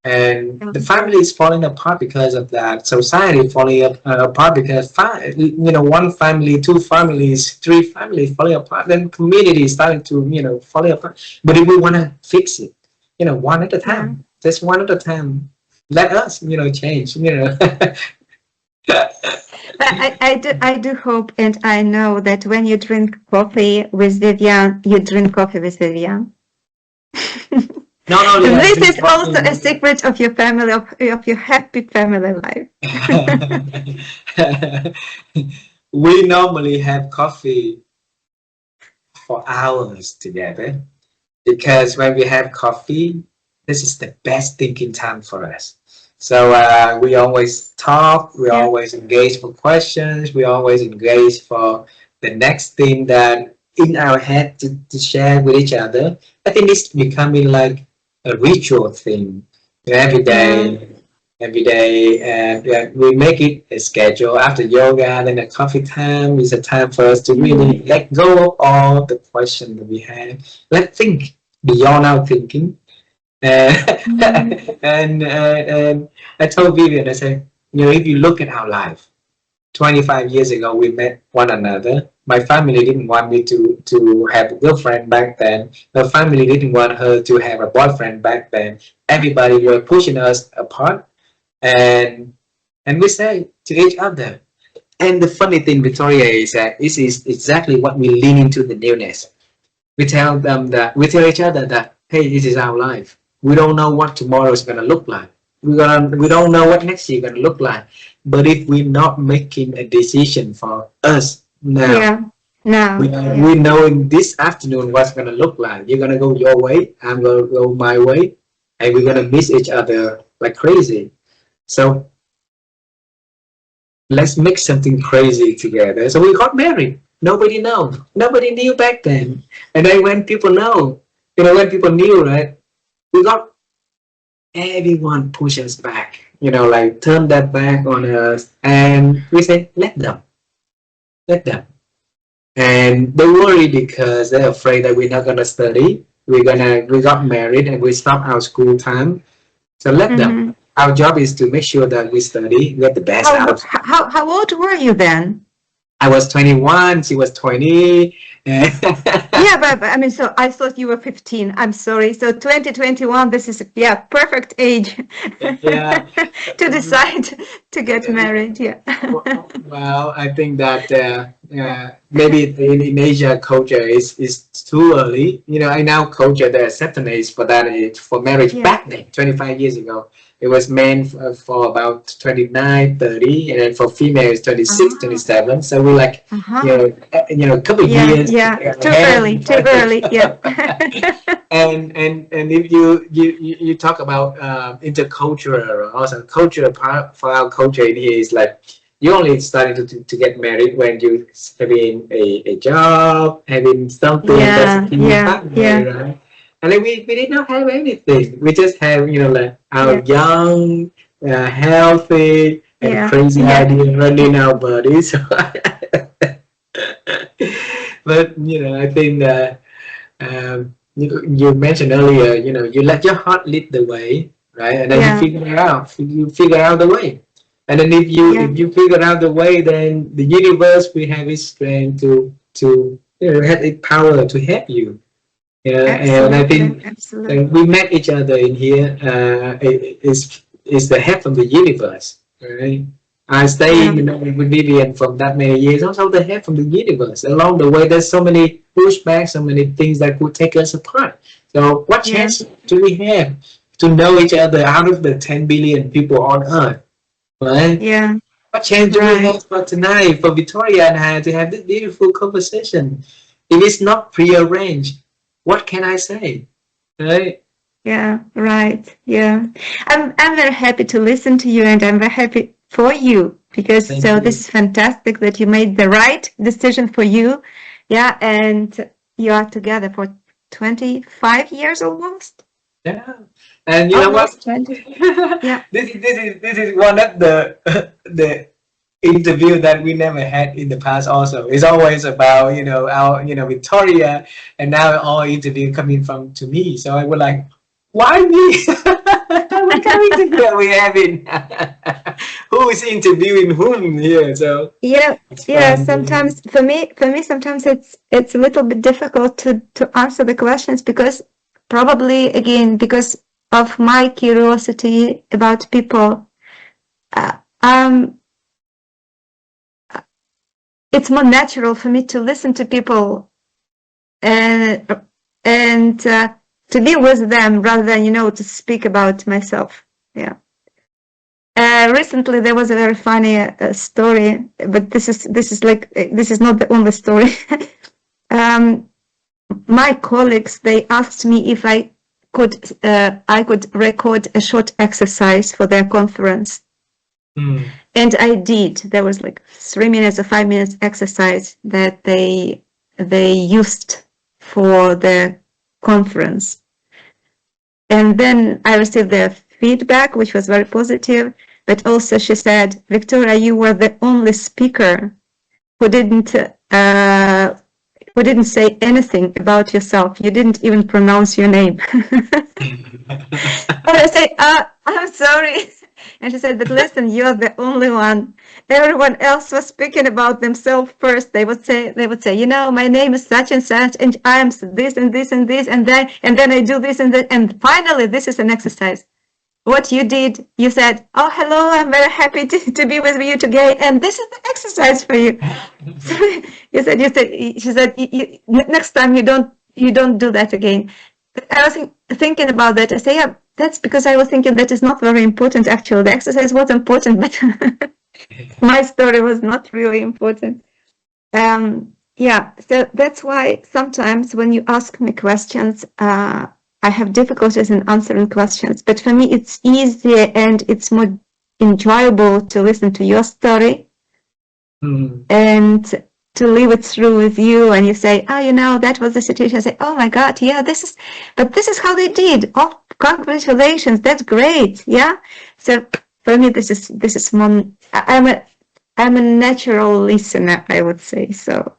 and the family is falling apart because of that. Society falling apart because one family, two families, three families falling apart. Then community is starting to falling apart. But if we want to fix it, one at a Yeah. time, just one at a time. Let us change. I do hope and I know that when you drink coffee with Vivian, you drink coffee with Vivian. Not only This is also a secret of your family, of your happy family life. we normally have coffee for hours together, because when we have coffee, this is the best thinking time for us. So we always talk, we always engage for questions, we always engage for the next thing that in our head to share with each other. I think it's becoming like a ritual thing. Every day, and we make it a schedule. After yoga, then a coffee time is a time for us to really let go of all the questions that we have. Let's think beyond our thinking. And I told Vivian, I said, if you look at our life, 25 years ago, we met one another. My family didn't want me to have a girlfriend back then. Her family didn't want her to have a boyfriend back then. Everybody were pushing us apart, and we say to each other. And the funny thing, Victoria, is that this is exactly what we lean into the newness. We tell each other that, hey, this is our life. We don't know what tomorrow is gonna look like. We don't know what next year gonna look like. But if we're not making a decision for us now, we know in this afternoon what's gonna look like. You're gonna go your way, I'm gonna go my way, and we're gonna miss each other like crazy. So let's make something crazy together. So we got married. Nobody knew back then. And then when people know, when people knew, right, we got everyone push us back, like turn that back on us, and we say, let them. And they worry because they're afraid that we're not gonna study. We got married and we stop our school time. So let them. Our job is to make sure that we study, get the best out of. How old were you then? I was 21, she was 20. Yeah, but I mean, so I thought you were 15. I'm sorry. So 2021, this is perfect age to decide to get married. Yeah. Well, I think that maybe in Asia culture is too early. In our culture, the acceptance age for that age for marriage back then, 25 years ago. It was men for about 29, 30, and then for females 26, 27. So we're like, a couple of years. Yeah, too early. Yeah. and if you talk about intercultural, also cultural part for our culture in here is like you only started to get married when you having a job, having something that's right? And then we did not have anything. We just have, like our young, healthy, and crazy idea running our bodies. But, I think that you mentioned earlier, you let your heart lead the way, right? And then you figure out the way. And then if you figure out the way, then the universe will have its strength to have its power to help you. And I think we met each other in here. Is the help from the universe, right? I stayed, with Vivian from that many years. Also, the help from the universe. Along the way, there's so many pushbacks, so many things that could take us apart. So, what chance do we have to know each other out of the 10 billion people on Earth, right? Yeah. What chance do we have for tonight, for Victoria and I to have this beautiful conversation? If it's not prearranged, what can I say? Right? Yeah, right. Yeah. I'm very happy to listen to you, and I'm very happy for you, because Thank so you. this is fantastic that you made the right decision for you. Yeah, and you are together for 25 years almost. Yeah. And you know what? Almost 20. Yeah. This is one of the the interview that we never had in the past also. It's always about, our, Victoria, and now all interview coming from to me. So I was like, why me? What kind of interview we having? Who is interviewing whom here? So Yeah, it's yeah. fun. Sometimes for me, sometimes it's a little bit difficult to answer the questions, because probably again because of my curiosity about people. Uh, um, it's more natural for me to listen to people and to be with them rather than to speak about myself. Yeah. Recently, there was a very funny story, but this is not the only story. My colleagues, they asked me if I could record a short exercise for their conference. And I did. There was like 3 minutes or 5 minutes exercise that they used for the conference. And then I received their feedback, which was very positive. But also she said, Victoria, you were the only speaker who didn't say anything about yourself. You didn't even pronounce your name. And I say, I'm sorry. And she said, but listen, you're the only one. Everyone else was speaking about themselves first. They would say, my name is such and such, and I'm this and this and this, and then I do this and that, and finally, this is an exercise. What you did, you said, oh, hello, I'm very happy to be with you today, and this is the exercise for you. So she said, next time you don't do that again. I was thinking about that. I say, yeah, that's because I was thinking that is not very important, actually. The exercise was important, but my story was not really important. Yeah, so that's why sometimes when you ask me questions, I have difficulties in answering questions. But for me, it's easier and it's more enjoyable to listen to your story and to live it through with you. And you say, oh, that was the situation. I say, oh my God, yeah, this is how they did. Oh, congratulations, that's great. Yeah. So for me, this is more. I'm a natural listener, I would say so.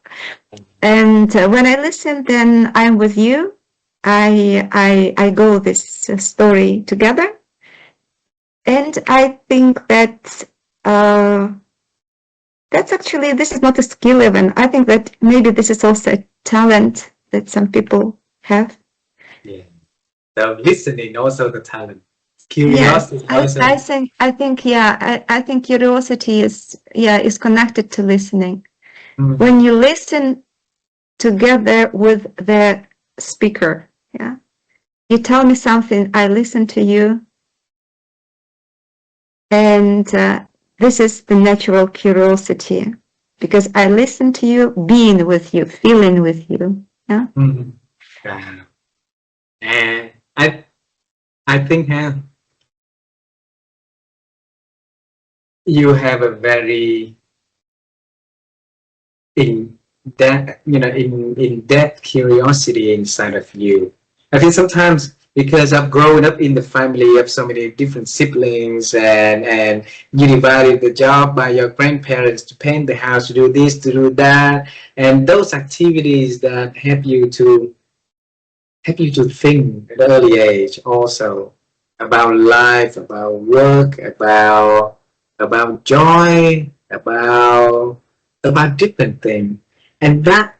And when I listen, then I'm with you. I go this story together, and I think that that's actually, this is not a skill even. I think that maybe this is also a talent that some people have. Yeah. So listening also the talent. Curiosity also. I think curiosity is connected to listening. When you listen together with the speaker, you tell me something, I listen to you, and this is the natural curiosity, because I listen to you, being with you, feeling with you. Yeah. And I think you have a very in depth curiosity inside of you. I think sometimes because I've grown up in the family of so many different siblings, and you divided the job by your grandparents to paint the house, to do this, to do that, and those activities that help you to think at an early age also about life, about work, about joy, about different things, and that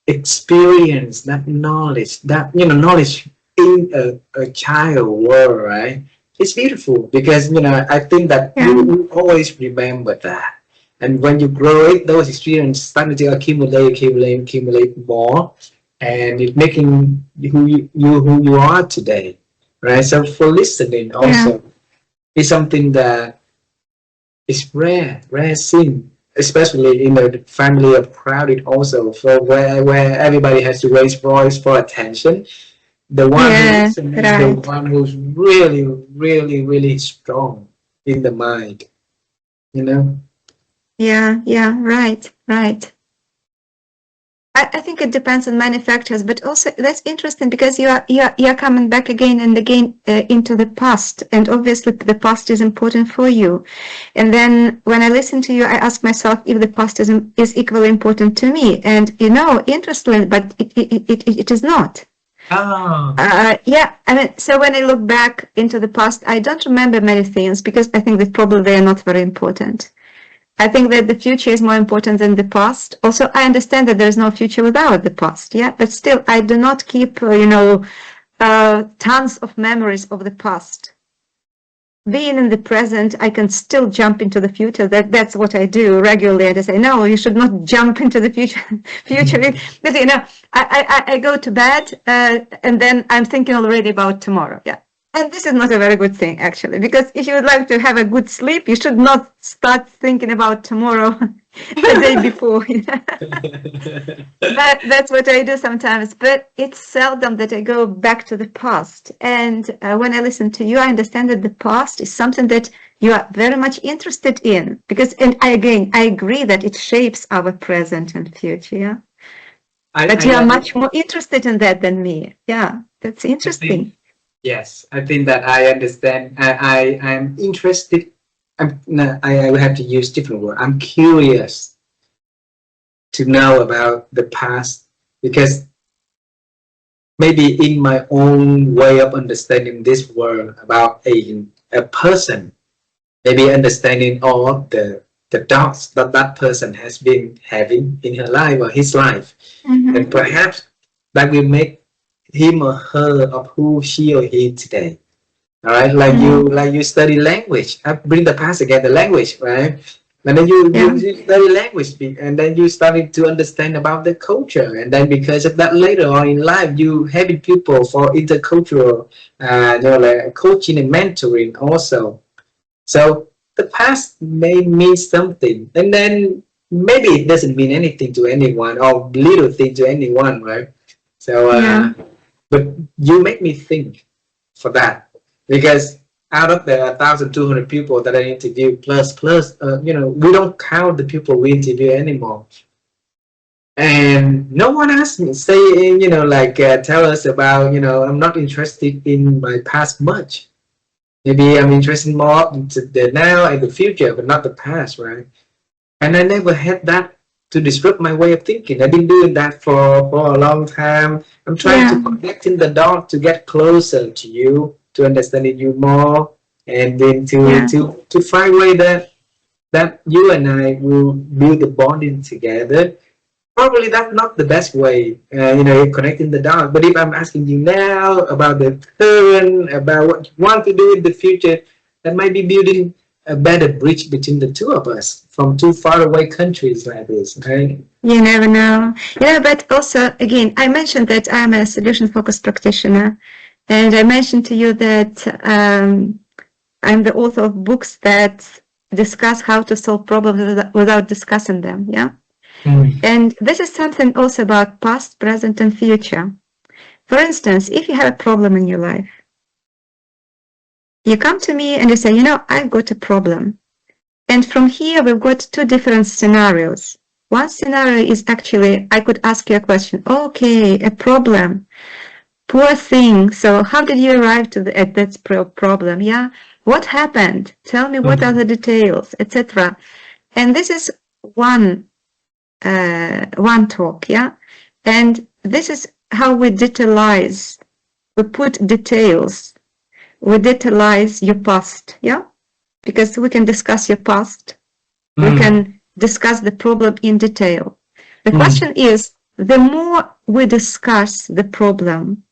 experience, that knowledge, knowledge in a child world, right? It's beautiful because I think that you always remember that, and when you grow it, those experiences start to accumulate more, and it's making who you are today, right? So for listening also is something that It's rare thing, especially in a family of crowded also, for where everybody has to raise voice for attention. The one who Yeah, listens is the right. one who's really strong in the mind, you know? Yeah, yeah, right, right. I think it depends on manufacturers, but also that's interesting because you are coming back again and again into the past, and obviously the past is important for you. And then when I listen to you, I ask myself if the past is equally important to me. And interestingly, but it is not. Ah, Yeah, I mean, so when I look back into the past, I don't remember many things because I think that probably they are not very important. I think that the future is more important than the past. Also, I understand that there is no future without the past, yeah, but still, I do not keep, tons of memories of the past. Being in the present, I can still jump into the future. That's what I do regularly. And I say, no, you should not jump into the future. Future, because I go to bed and then I'm thinking already about tomorrow. Yeah, and this is not a very good thing actually, because if you would like to have a good sleep, you should not start thinking about tomorrow the day before. That's what I do sometimes, but it's seldom that I go back to the past. And when I listen to you, I understand that the past is something that you are very much interested in, because, and I agree that it shapes our present and future. Yeah, but you are I much more interested in that than me. Yeah, that's I think interesting. yes, I think that I understand. I'm interested. No, I will have to use different word. I'm curious to know about the past because maybe in my own way of understanding this world about a person, maybe understanding all the doubts that that person has been having in her life or his life, and Mm-hmm. perhaps that will make him or her of who she or he today. All right, Mm-hmm. like you study language. I bring the past again, the language, right? And then Yeah, you study language, and then you started to understand about the culture, and then because of that, later on in life, you having people for intercultural, like coaching and mentoring also. So the past may mean something, and then maybe it doesn't mean anything to anyone or little thing to anyone, right? So, yeah, but you make me think for that because out of the 1,200 people that I interview plus, we don't count the people we interview anymore. And no one asked me, saying, tell us about, I'm not interested in my past much. Maybe I'm interested more into the now and the future, but not the past, right? And I never had that to disrupt my way of thinking. I've been doing that for a long time. I'm trying to yeah, connect in the dot to get closer to you, to understanding you more, and then to yeah, to to find a way that you and I will build the bonding together. Probably that's not the best way, connecting the dots. But if I'm asking you now about the current, about what you want to do in the future, that might be building a better bridge between the two of us from two far away countries like this, right? you never know. Yeah, but also, again, I mentioned that I'm a solution-focused practitioner, and I mentioned to you that I'm the author of books that discuss how to solve problems without discussing them. Yeah. Mm. And this is something also about past, present, and future. For instance, if you have a problem in your life, you come to me and you say, I've got a problem. And from here, we've got two different scenarios. One scenario is actually, I could ask you a question. Okay, a problem. Poor thing. So how did you arrive at that problem? Yeah. What happened? Tell me what are the Mm. details, etc. And this is one talk. Yeah. And this is how we detailize. We put details. We detailize your past. Yeah. Because we can discuss your past. We Mm. can discuss the problem in detail. The Mm. question is, the more we discuss the problem,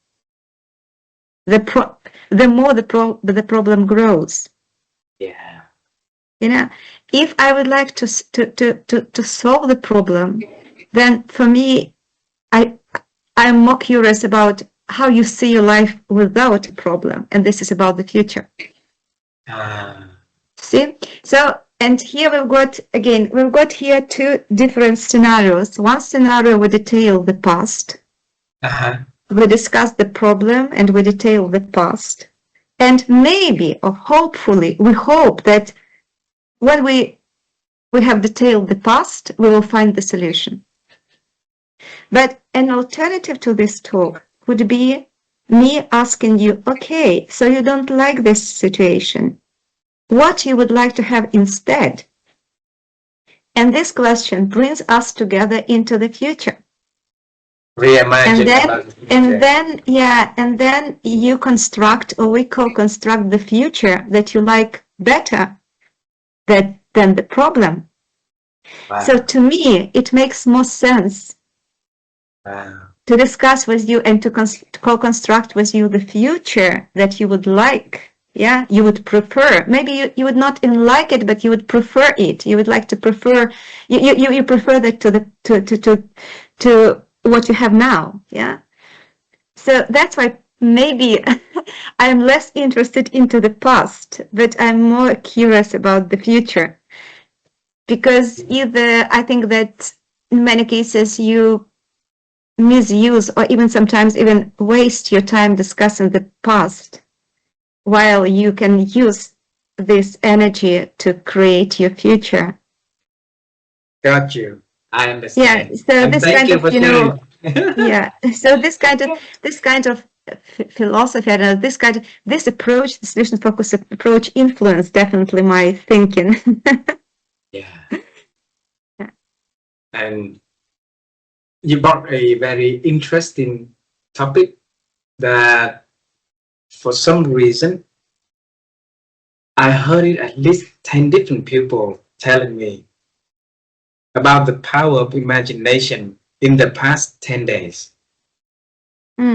the more the problem grows. Yeah. If I would like to solve the problem, then for me, I I'm more curious about how you see your life without a problem, and this is about the future. Ah. See, so And here we've got here two different scenarios. One scenario, we detail the past. We discuss the problem and we detail the past. And maybe, or hopefully, we hope that when we have detailed the past, we will find the solution. But an alternative to this talk would be me asking you, okay, so you don't like this situation. What you would like to have instead? And this question brings us together into the future. Reimagine and then you construct, or we co-construct, the future that you like better than the problem. Wow. So to me, it makes more sense to discuss with you and to co-construct with you the future that you would like. Yeah, you would prefer. Maybe you would not even like it, but you would prefer it. You would like to prefer. You prefer that to what you have now. Yeah. So that's why maybe I'm less interested into the past, but I'm more curious about the future, because either I think that in many cases you misuse or even sometimes even waste your time discussing the past, while you can use this energy to create your future. Got you. I understand. Yeah. So and this kind of, yeah. So this kind of philosophy, this approach, the solution focused approach, influenced definitely my thinking. Yeah. And you brought a very interesting topic that, for some reason, I heard it at least 10 different people telling me about the power of imagination in the past 10 days.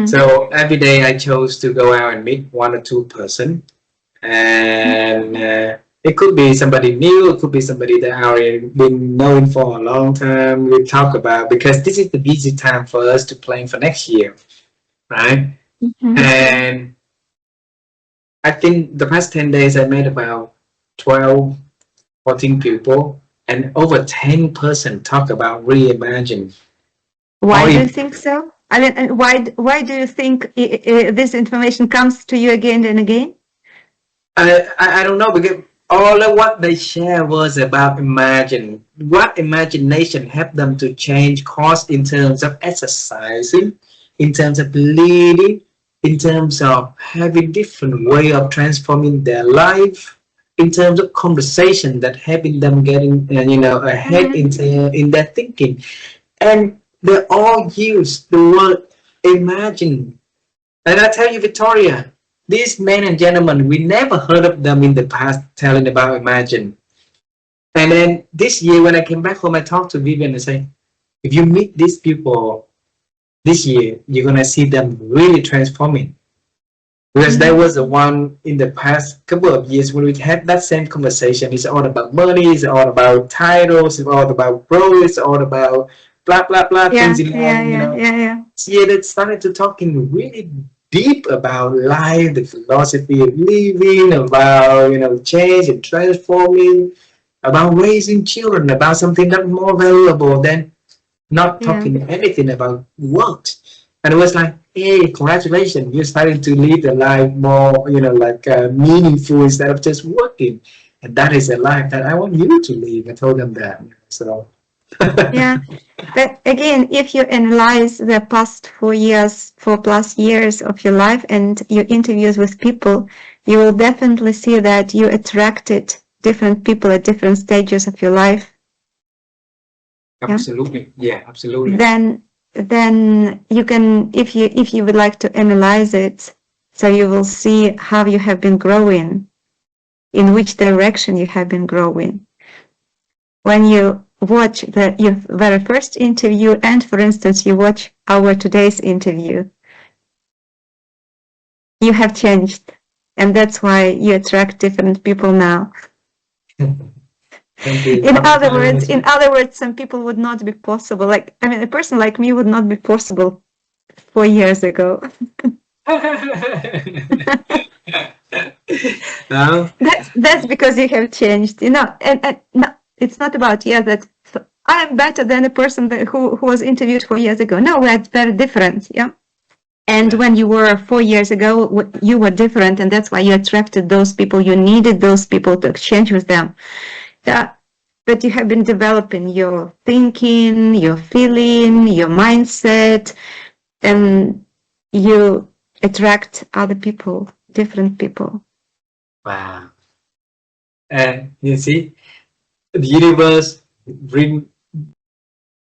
So every day I chose to go out and meet one or two person, and it could be somebody new, it could be somebody that I already been knowing for a long time. We talk about, because this is the busy time for us to plan for next year, right? And I think the past 10 days I met about 12, 14 people, and over 10% talk about reimagine. Why do you think so? I mean, why do you think this information comes to you again and again? I don't know, because all of what they share was about imagine. What imagination helped them to change course in terms of exercising, in terms of leading, in terms of having different way of transforming their life, in terms of conversation that helping them getting ahead in their thinking. And they all use the word imagine. And I tell you, Victoria, these men and gentlemen, we never heard of them in the past telling about imagine. And then this year, when I came back home, I talked to Vivian and say, if you meet these people this year, you're going to see them really transforming. Because there was the one in the past couple of years when we had that same conversation. It's all about money, it's all about titles, it's all about growth, it's all about blah, blah, blah, things in life, Yeah, they started to talking really deep about life, the philosophy of living, about, change and transforming, about raising children, about something that's more valuable than not talking anything about work. And it was like, hey, congratulations, you're starting to lead a life more, meaningful instead of just working. And that is a life that I want you to live. I told them that. So. Yeah, but again, if you analyze the past 4+ years of your life and your interviews with people, you will definitely see that you attracted different people at different stages of your life. Absolutely, yeah, absolutely. Then you can, if you would like to analyze it, so you will see how you have been growing, in which direction you have been growing. When you watch your very first interview, and for instance, you watch our today's interview, you have changed, and that's why you attract different people now. In other words, some people would not be possible. A person like me would not be possible 4 years ago. No? That's because you have changed, you know. And no, it's not about that I'm better than the person who was interviewed 4 years ago. No, we're very different. Yeah. And when you were 4 years ago, you were different, and that's why you attracted those people. You needed those people to exchange with them. Yeah. But you have been developing your thinking, your feeling, your mindset, and you attract other people, different people. Wow. And you see, the universe bring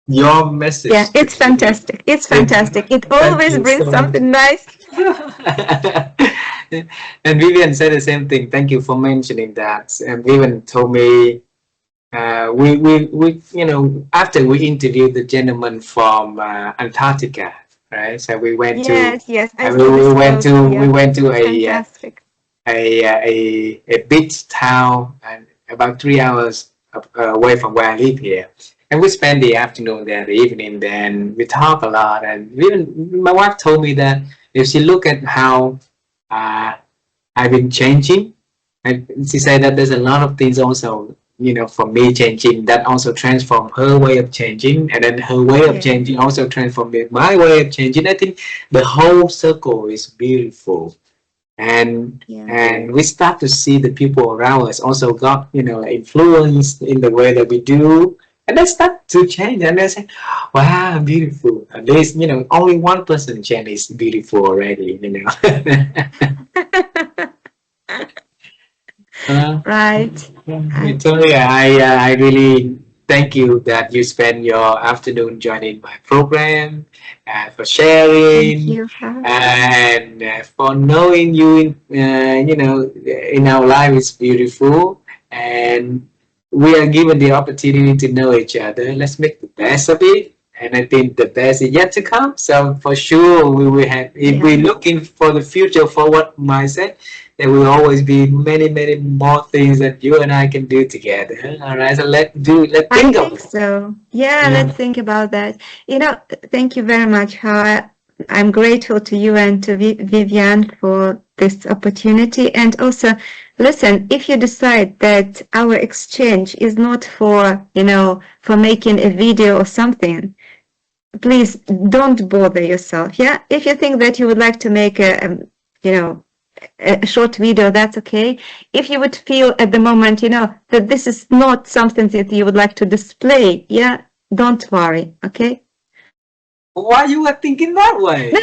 your message. Yeah, it's fantastic. It's fantastic. It always brings something nice. And Vivian said the same thing. Thank you for mentioning that. And Vivian told me, we you know, after we interviewed the gentleman from Antarctica, right? So we went to we went to a beach town and about 3 hours away from where I live here. And we spent the afternoon there, the evening, then we talk a lot. And even my wife told me that if she look at how I've been changing, and she said that there's a lot of things also, you know, for me changing, that also transform her way of changing, and then her way of changing also transformed my way of changing. I think the whole circle is beautiful. And we start to see the people around us also got, you know, influence in the way that we do, and they start to change, and they say, wow, beautiful. At least, you know, only one person change is beautiful already, you know. Right. Victoria, I really thank you that you spend your afternoon joining my program, for sharing, and for knowing you. You know, in our life is beautiful, and we are given the opportunity to know each other. Let's make the best of it. And I think the best is yet to come. So for sure, we will have, if we're looking for the future forward mindset, there will always be many, many more things that you and I can do together. All right, so let's think of it. So. Yeah, let's think about that. You know, thank you very much. I'm grateful to you and to Vivian for this opportunity. And also, listen, if you decide that our exchange is not for, you know, for making a video or something, please don't bother yourself. Yeah. If you think that you would like to make you know, a short video, that's okay. If you would feel at the moment, you know, that this is not something that you would like to display, don't worry, okay? Why you are thinking that way?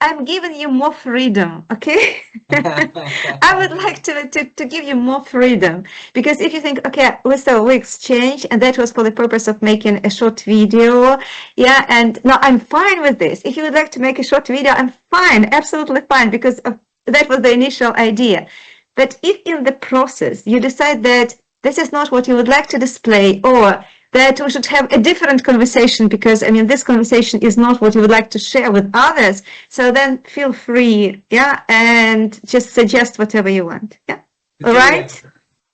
I'm giving you more freedom, okay? I would like to give you more freedom, because if you think, okay, we exchange, and that was for the purpose of making a short video, and no, I'm fine with this. If you would like to make a short video, I'm fine, absolutely fine, because that was the initial idea. But if in the process you decide that this is not what you would like to display, or that we should have a different conversation, because I mean, this conversation is not what you would like to share with others. So then feel free, and just suggest whatever you want. All right?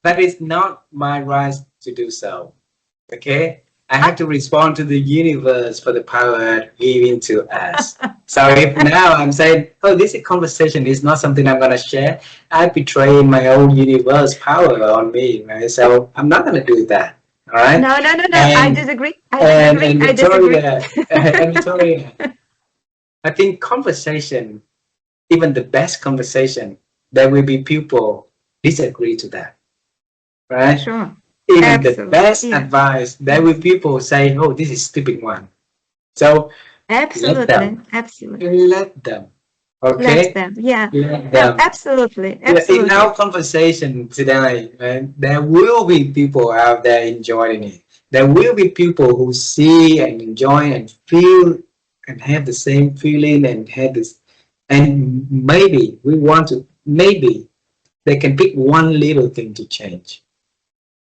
That is not my right to do so. Okay? I have to respond to the universe for the power given to us. So if now I'm saying, oh, this conversation is not something I'm going to share, I'm betraying my own universe power on me, right? So I'm not going to do that. All right. No. I disagree. And Victoria, I think conversation, even the best conversation, there will be people disagree to that, right? Sure. Even absolutely. The best advice, there will be people say, "Oh, this is stupid one." So absolutely. Let them. Okay. Let them. No, absolutely. In our conversation today, there will be people out there enjoying it. There will be people who see and enjoy and feel and have the same feeling and have this. And maybe maybe they can pick one little thing to change.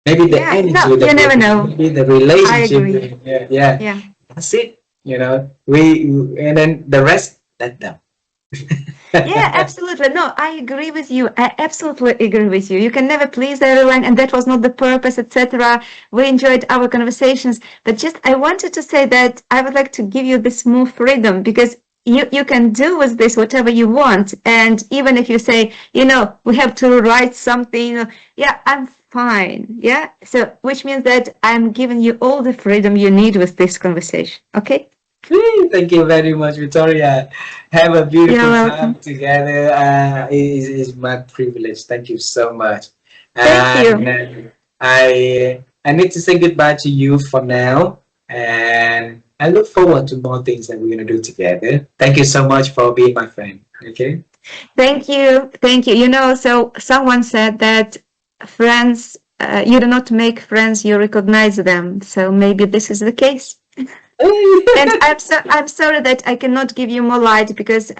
Maybe the energy. No, you never know. Maybe the relationship. Yeah. That's it. You know, and then the rest, let them. Absolutely. No, I agree with you. I absolutely agree with you. You can never please everyone, and that was not the purpose, etc. We enjoyed our conversations, but just I wanted to say that I would like to give you this more freedom, because you can do with this whatever you want. And even if you say, we have to write something, yeah, I'm fine. Yeah. So, which means that I'm giving you all the freedom you need with this conversation. Okay. Thank you very much, Victoria. Have a You're beautiful time welcome. together. It's my privilege. Thank you so much. Thank And you. I need to say goodbye to you for now. And I look forward to more things that we're gonna do together. Thank you so much for being my friend. Okay. Thank you. Thank you. So someone said that friends, you do not make friends, you recognize them. So maybe this is the case. And I'm sorry that I cannot give you more light because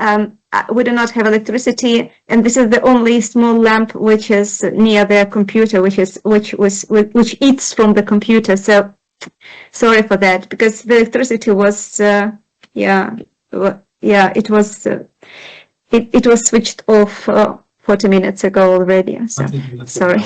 we do not have electricity, and this is the only small lamp which is near the computer, which eats from the computer. So sorry for that, because the electricity was it was switched off 40 minutes ago already. So sorry.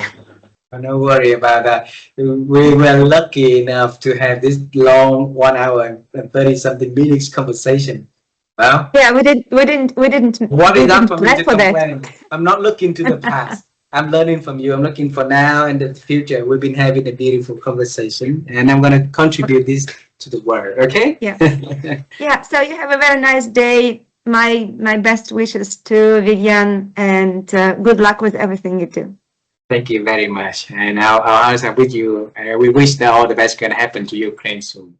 No worry about that. We were lucky enough to have this long 1 hour and 30 something minutes conversation. Well, Yeah, we didn't what is that for me plan to for that. complain? I'm not looking to the past. I'm learning from you. I'm looking for now and the future. We've been having a beautiful conversation, and I'm going to contribute this to the world. Okay? Yeah. Yeah. So you have a very nice day. My best wishes to Vivian, and good luck with everything you do. Thank you very much. And I'll answer with you. We wish that all the best can happen to Ukraine soon.